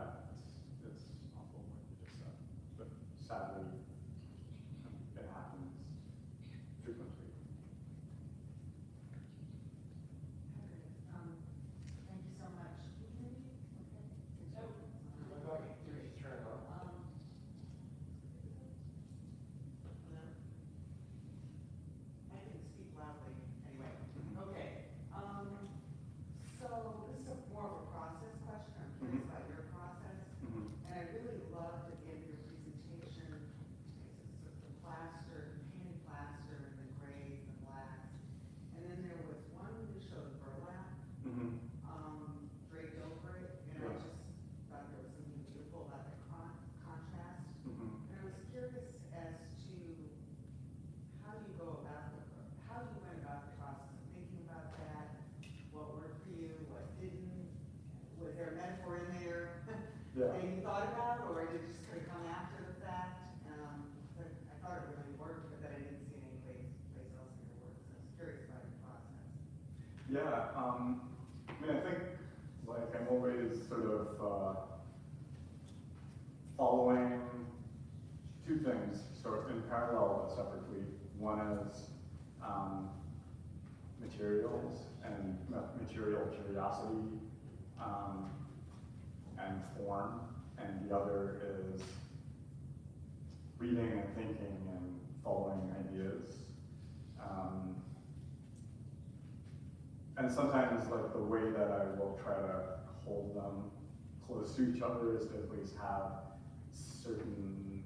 it's awful what you just said, but sadly, it happens frequently. Thank you so much. Turn it on. I can speak loudly anyway. Okay. So this is more of a process question. I'm curious about your process. And I really loved again your presentation. The plaster, painted plaster, the grays, the blacks. And then there was one that showed burlap draped over it. And I just thought there was something beautiful about the contrast. And I was curious as to how you go about how you went about the process of thinking about that, what worked for you, what didn't, was there a metaphor in there that you thought about, or did it just kind of come after the fact? But I thought it really worked, but then I didn't see any place else in your work, so I was curious about your process. Yeah, I mean, I think, like, I'm always sort of following two things, sort of in parallel but separately. One is materials and material curiosity and form, and the other is reading and thinking and following ideas. And sometimes, like, the way that I will try to hold them close to each other is to at least have certain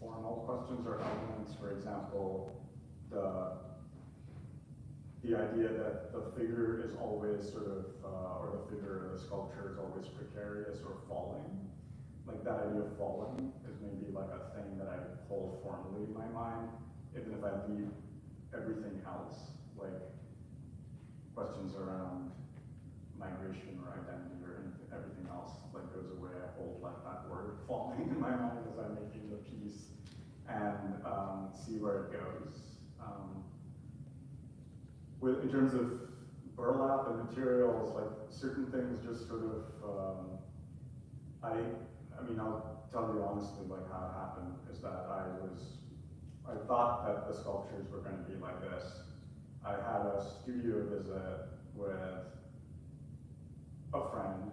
formal questions or elements. For example, the idea that the figure is always sort of, or the figure or the sculpture is always precarious or falling. Like, that idea of falling is maybe like a thing that I hold formally in my mind, even if I leave everything else, like questions around migration or identity or anything, everything else like goes away. I hold like that word falling in my mind as I'm making the piece and see where it goes. In terms of burlap and materials, like certain things just sort of, I mean, I'll tell you honestly, like how it happened is that I thought that the sculptures were going to be like this. I had a studio visit with a friend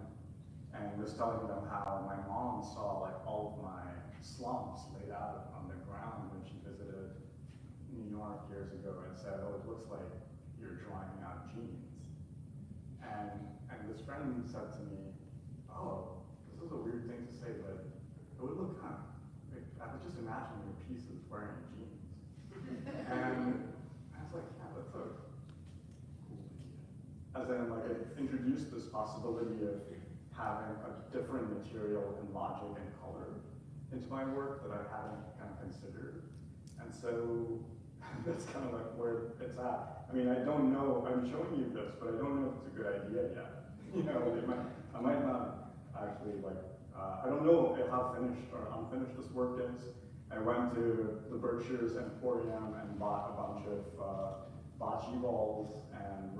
and was telling them how my mom saw like all of my slumps laid out on the ground when she visited New York years ago and said, oh, it looks like you're drawing out genes. And this friend said to me, oh, this is a weird thing to say, but it would look kind of, like, I was just imagining your pieces wearing jeans. And I was like, yeah, that's a cool idea. As in, like, it introduced this possibility of having a different material and logic and color into my work that I hadn't kind of considered. And so that's kind of like where it's at. I mean, I don't know, I'm showing you this, but I don't know if it's a good idea yet. You know, I might not actually like, I don't know how finished or unfinished this work is. I went to the Berkshire's Emporium and bought a bunch of bocce balls and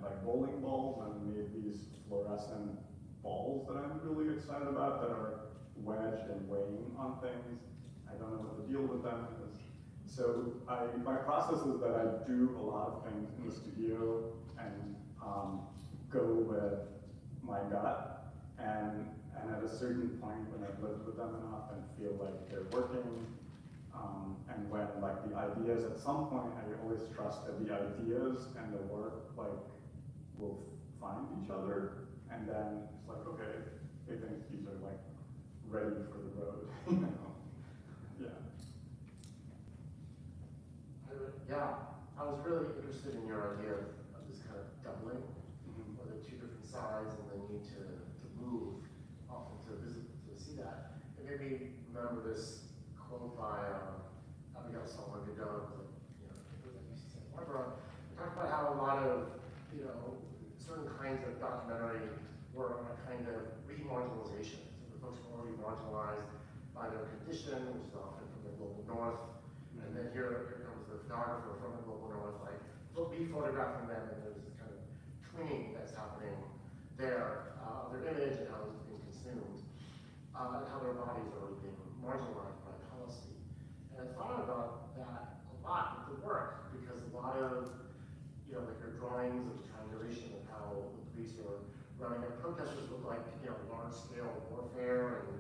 like bowling balls and made these fluorescent balls that I'm really excited about that are wedged and weighing on things. I don't know what the deal with them is. So my process is that I do a lot of things in the studio and go with my gut, and at a certain point when I've lived with them enough and feel like they're working, and when like the ideas, at some point I always trust that the ideas and the work like will find each other, and then it's like, okay, they think these are like ready for the road, you know? Yeah. I was really interested in your idea of this kind of doubling, or the two different sides and the need to move off into to see that. It made me remember this quote by Abigail Solomon ago, it was at UC Santa Barbara. It talked about how a lot of, certain kinds of documentary were a kind of re-marginalization. So the folks were already marginalized by their condition, which is often from the global north. And then here comes the photographer from the global north, like, be photographing them, and there's this kind of twinning that's happening there, their image and how it's being consumed, and how their bodies are being marginalized by policy. And I thought about that a lot with the work, because a lot of, like your drawings of triangulation of how the police are running, and protesters look like, large-scale warfare,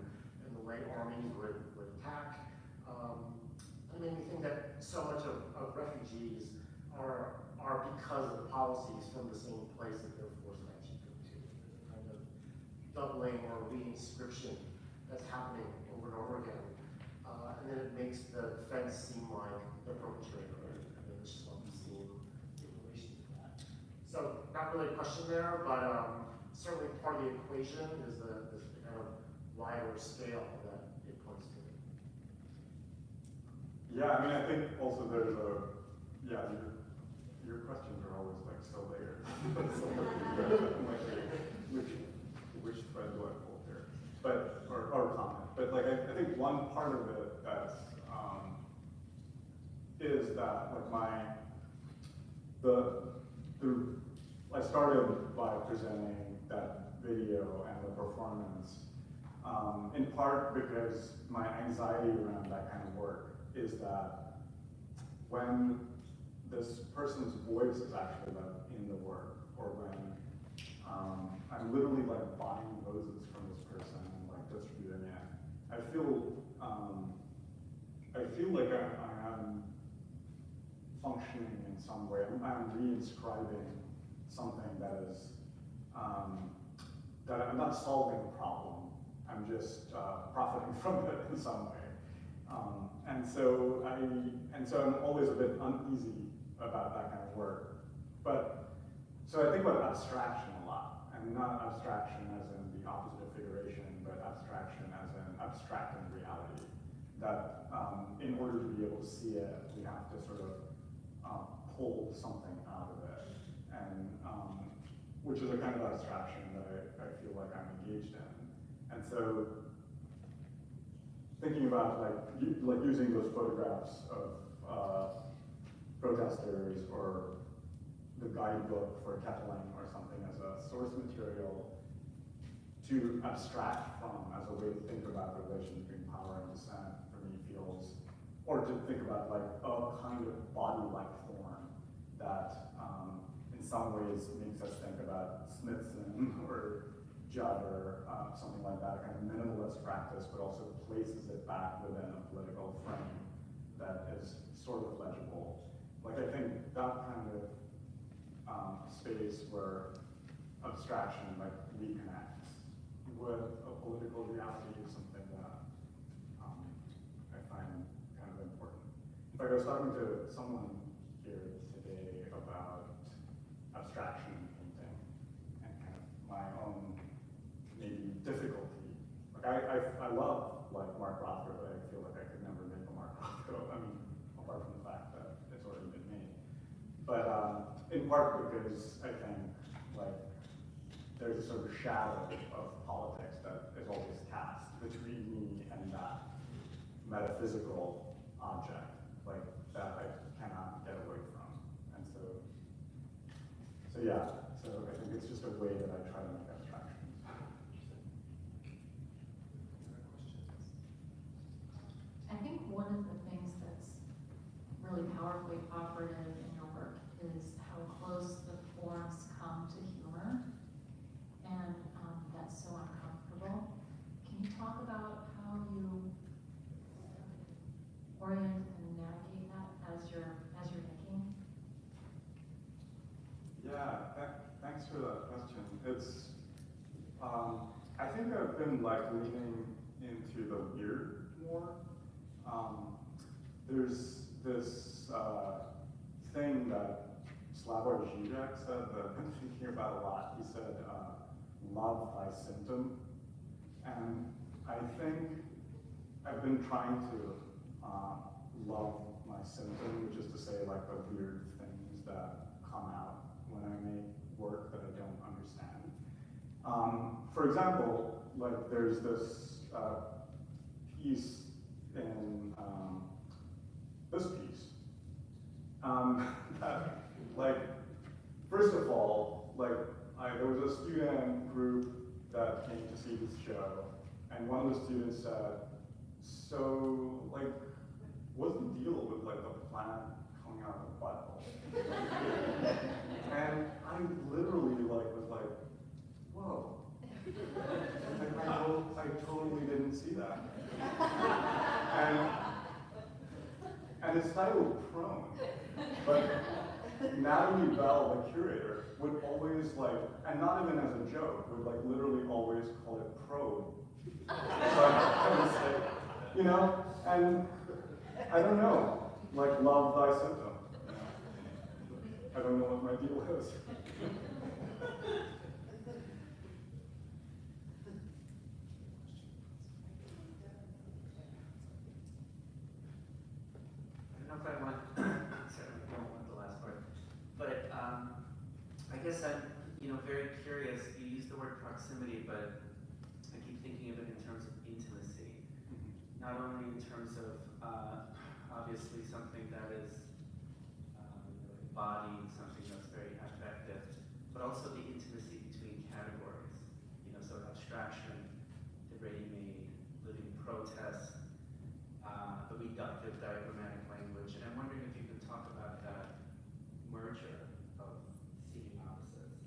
and the way armies would attack. It made me think that so much of refugees are because of policies from the same place that they're forced to actually go to. There's a kind of doubling or re-inscription that's happening over and over again. And then it makes the defense seem like the perpetrator, and then it's just like you see in relation to that. So not really a question there, but certainly part of the equation is the kind of wider scale that it points to. Yeah, I mean, I think also there's your questions are always like so layered. Which thread do I pull here? But, or comment. But like, I think one part of it that's, is that like I started by presenting that video and the performance, in part because my anxiety around that kind of work is that when this person's voice is actually like in the work, or when I'm literally like buying roses from this person and like distributing it, I feel like I am functioning in some way. I'm re-inscribing something that is that I'm not solving a problem. I'm just profiting from it in some way. And so I'm always a bit uneasy about that kind of work. But so I think about abstraction a lot, and not abstraction as in the opposite of figuration, but abstraction as in abstracting reality. That in order to be able to see it, we have to sort of pull something out of it, and which is a kind of abstraction that I feel like I'm engaged in. And so thinking about like using those photographs of protesters or the guidebook for kettling or something as a source material to abstract from as a way to think about the relation between power and dissent for me feels, or to think about like a kind of body-like form that in some ways makes us think about Smithson or Judd or something like that, a kind of minimalist practice, but also places it back within a political frame that is sort of legible. Like I think that kind of space where abstraction like reconnects with a political reality is something that I find kind of important. In fact, I was talking to someone here today about abstraction in painting and kind of my own maybe difficulty. Like I love like Mark Rothko, but I feel like I could never make a Mark Rothko. I mean, apart from the fact that it's already been made. But in part because I think like there's a sort of shadow of politics that is always cast between me and that metaphysical object, like that I cannot get away from. And so yeah, so I think it's just a way that I try to make abstractions. I think one of the things that's really powerfully operative in your work is how close the forms come to humor, and that's so uncomfortable. Can you talk about how you orient and navigate that as you're making? Yeah, thanks for that question. It's, I think I've been like leaning into the weird more. There's this thing that Slavoj Žižek said that I've been thinking about a lot. He said, love thy symptom. And I think I've been trying to love my symptom, which is to say like the weird things that come out when I make work that I don't understand. For example, like there's this piece in this piece that, like, first of all, like there was a student group that came to see this show, and one of the students said, "So, like, what's the deal with like the plant coming out of the butthole?" And I literally like was like, "Whoa." Like, I totally didn't see that. And it's titled Prone, but Natalie Bell, the curator, would always like, and not even as a joke, would like literally always call it probe. So I would say, you know, and I don't know, like love thy symptom. You know? I don't know what my deal is. I don't know if I want, certainly don't want the last part, but I guess I'm, very curious. You use the word proximity, but I keep thinking of it in terms of intimacy, not only in terms of obviously something that is embodied, something that's very affective, but also the intimacy between categories. So abstraction, the ready-made, living protest, the reductive diagrammatic language, and I'm wondering if you can talk about that merger of seeming opposites.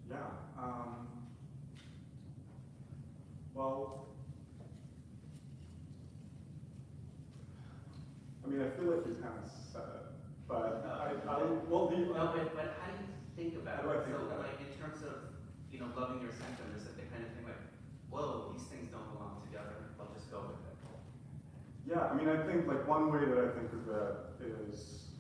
Yeah. Well, I mean, I feel like you kind of said it, but well, the No, but how do you think about How do I it? think So, about it? like, in terms of, loving your symptom, is it the kind of thing like, whoa, these things don't belong together, I'll just go with it? Yeah, I mean, I think like one way that I think of it is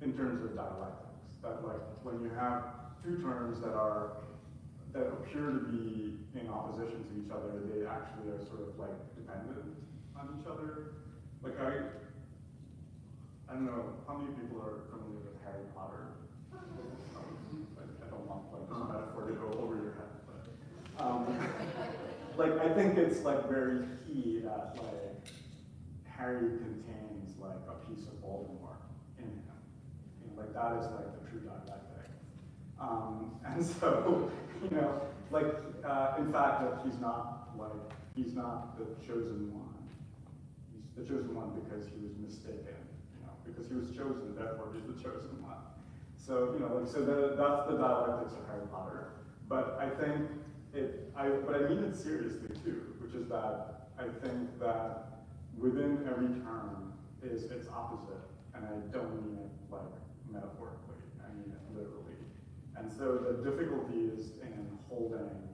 in terms of dialectics. That like when you have two terms that appear to be in opposition to each other, they actually are sort of like dependent on each other. Like I don't know how many people are familiar with Harry Potter. I don't want like this metaphor to go over your head, but like I think it's like very key that like Harry contains like a piece of Voldemort in him. Like that is like the true dialectic. And so, like in fact that he's not the chosen one. He's the chosen one because he was mistaken, because he was chosen, therefore he's the chosen one. So, that's the dialectics of Harry Potter. But I think but I mean it seriously too, which is that I think that within every term is its opposite, and I don't mean it like metaphorically, I mean it literally. And so the difficulty is in holding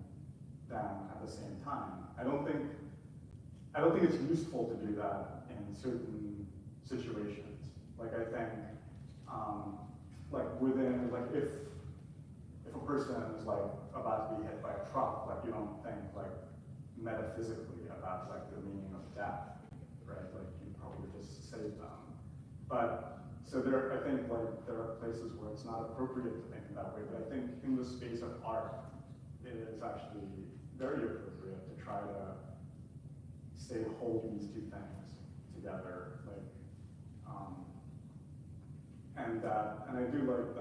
them at the same time. I don't think it's useful to do that in certain situations. Like I think, if a person is like about to be hit by a truck, like you don't think like metaphysically about like the meaning of death, right? Like you probably just save them. But so I think like there are places where it's not appropriate to think that way. But I think in the space of art, it is actually very appropriate to try to hold these two things together, like, and I do like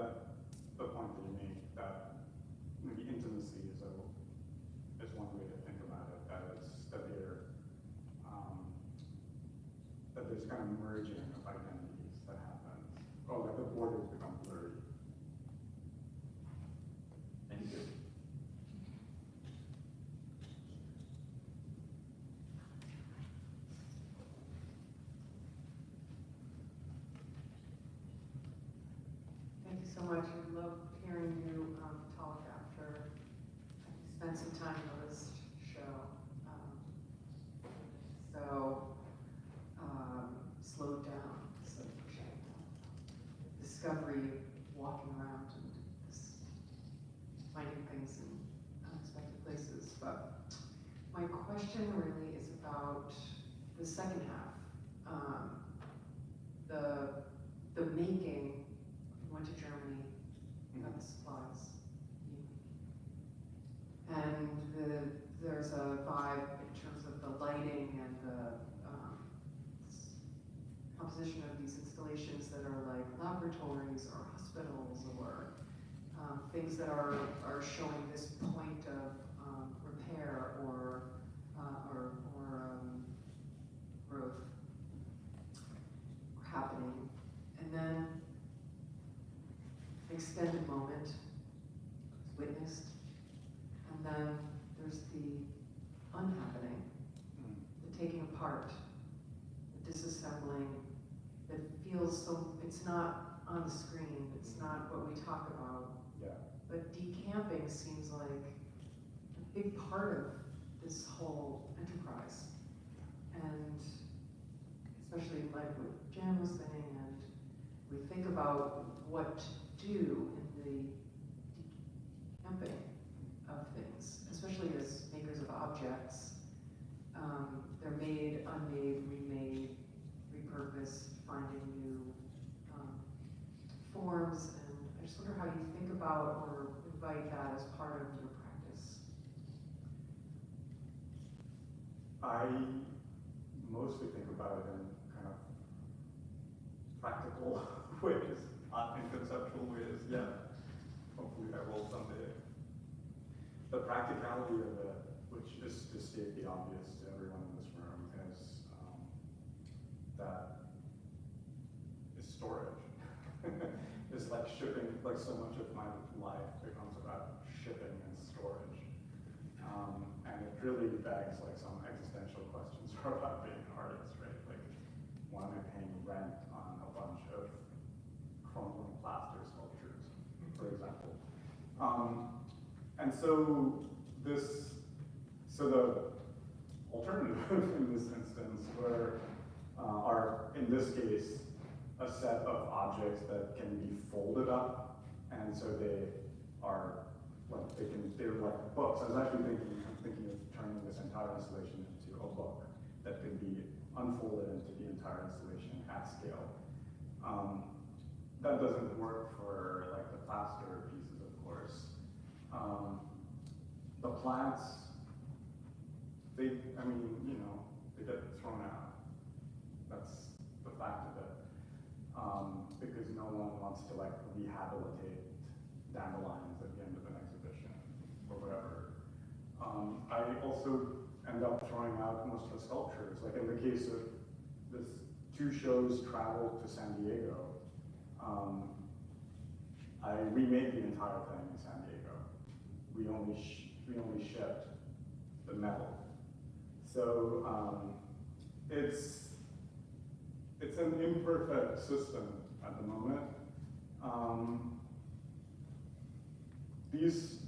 the point that you make that maybe intimacy is one way to think about it. That there's kind of merging of identities that happens, or like the borders become blurry. Thank you. Thank you so much. I love hearing you talk after you spent some time on this show. Slowed down, so discovery, walking around in this things in unexpected places. But my question really is about the second half. The making, you went to Germany, got the supplies. And there's a vibe in terms of the lighting and the composition of these installations that are like laboratories or hospitals or things that are showing this point of repair or growth happening. And then an extended moment is witnessed. And then there's the unhappening, the taking apart, the disassembling, that feels so, it's not on the screen, it's not what we talk about. Yeah. But decamping seems like a big part of this whole enterprise. And especially like what Jan was saying, and we think about what to do in the decamping of things, especially as makers of objects. They're made, unmade, remade, repurposed, finding new forms, and I just wonder how you think about or invite that as part of your practice. I mostly think about it in kind of practical ways, not in conceptual ways yet. Hopefully I will someday. The practicality of it, which is to state the obvious to everyone in this room, is that is storage. It's like shipping, like so much of my life becomes about shipping and storage. And it really begs like some existential questions about being an artist, right? Like, why am I paying rent on a bunch of crumbling plaster sculptures, for example? And so the alternative in this instance are, in this case, a set of objects that can be folded up, and so they are like they're like books. I'm thinking of turning this entire installation into a book that can be unfolded into the entire installation at scale. That doesn't work for like the plaster pieces, of course. The plants, they get thrown out. That's the fact of it. Because no one wants to like rehabilitate dandelions at the end of an exhibition or whatever. I also end up throwing out most of the sculptures. Like in the case of this 2 shows traveled to San Diego, I remade the entire thing in San Diego. We only shipped the metal. So it's an imperfect system at the moment.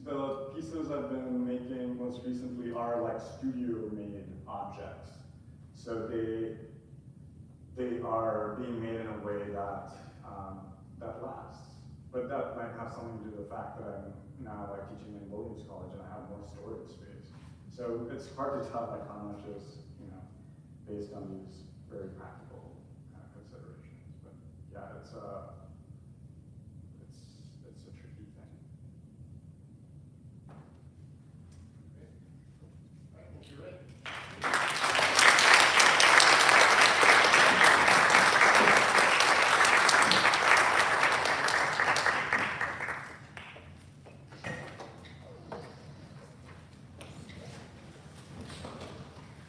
The pieces I've been making most recently are like studio-made objects. So they are being made in a way that that lasts. But that might have something to do with the fact that I'm now like teaching in Williams College and I have more storage space. So it's hard to tell like how much is based on these very practical kind of considerations. But yeah, it's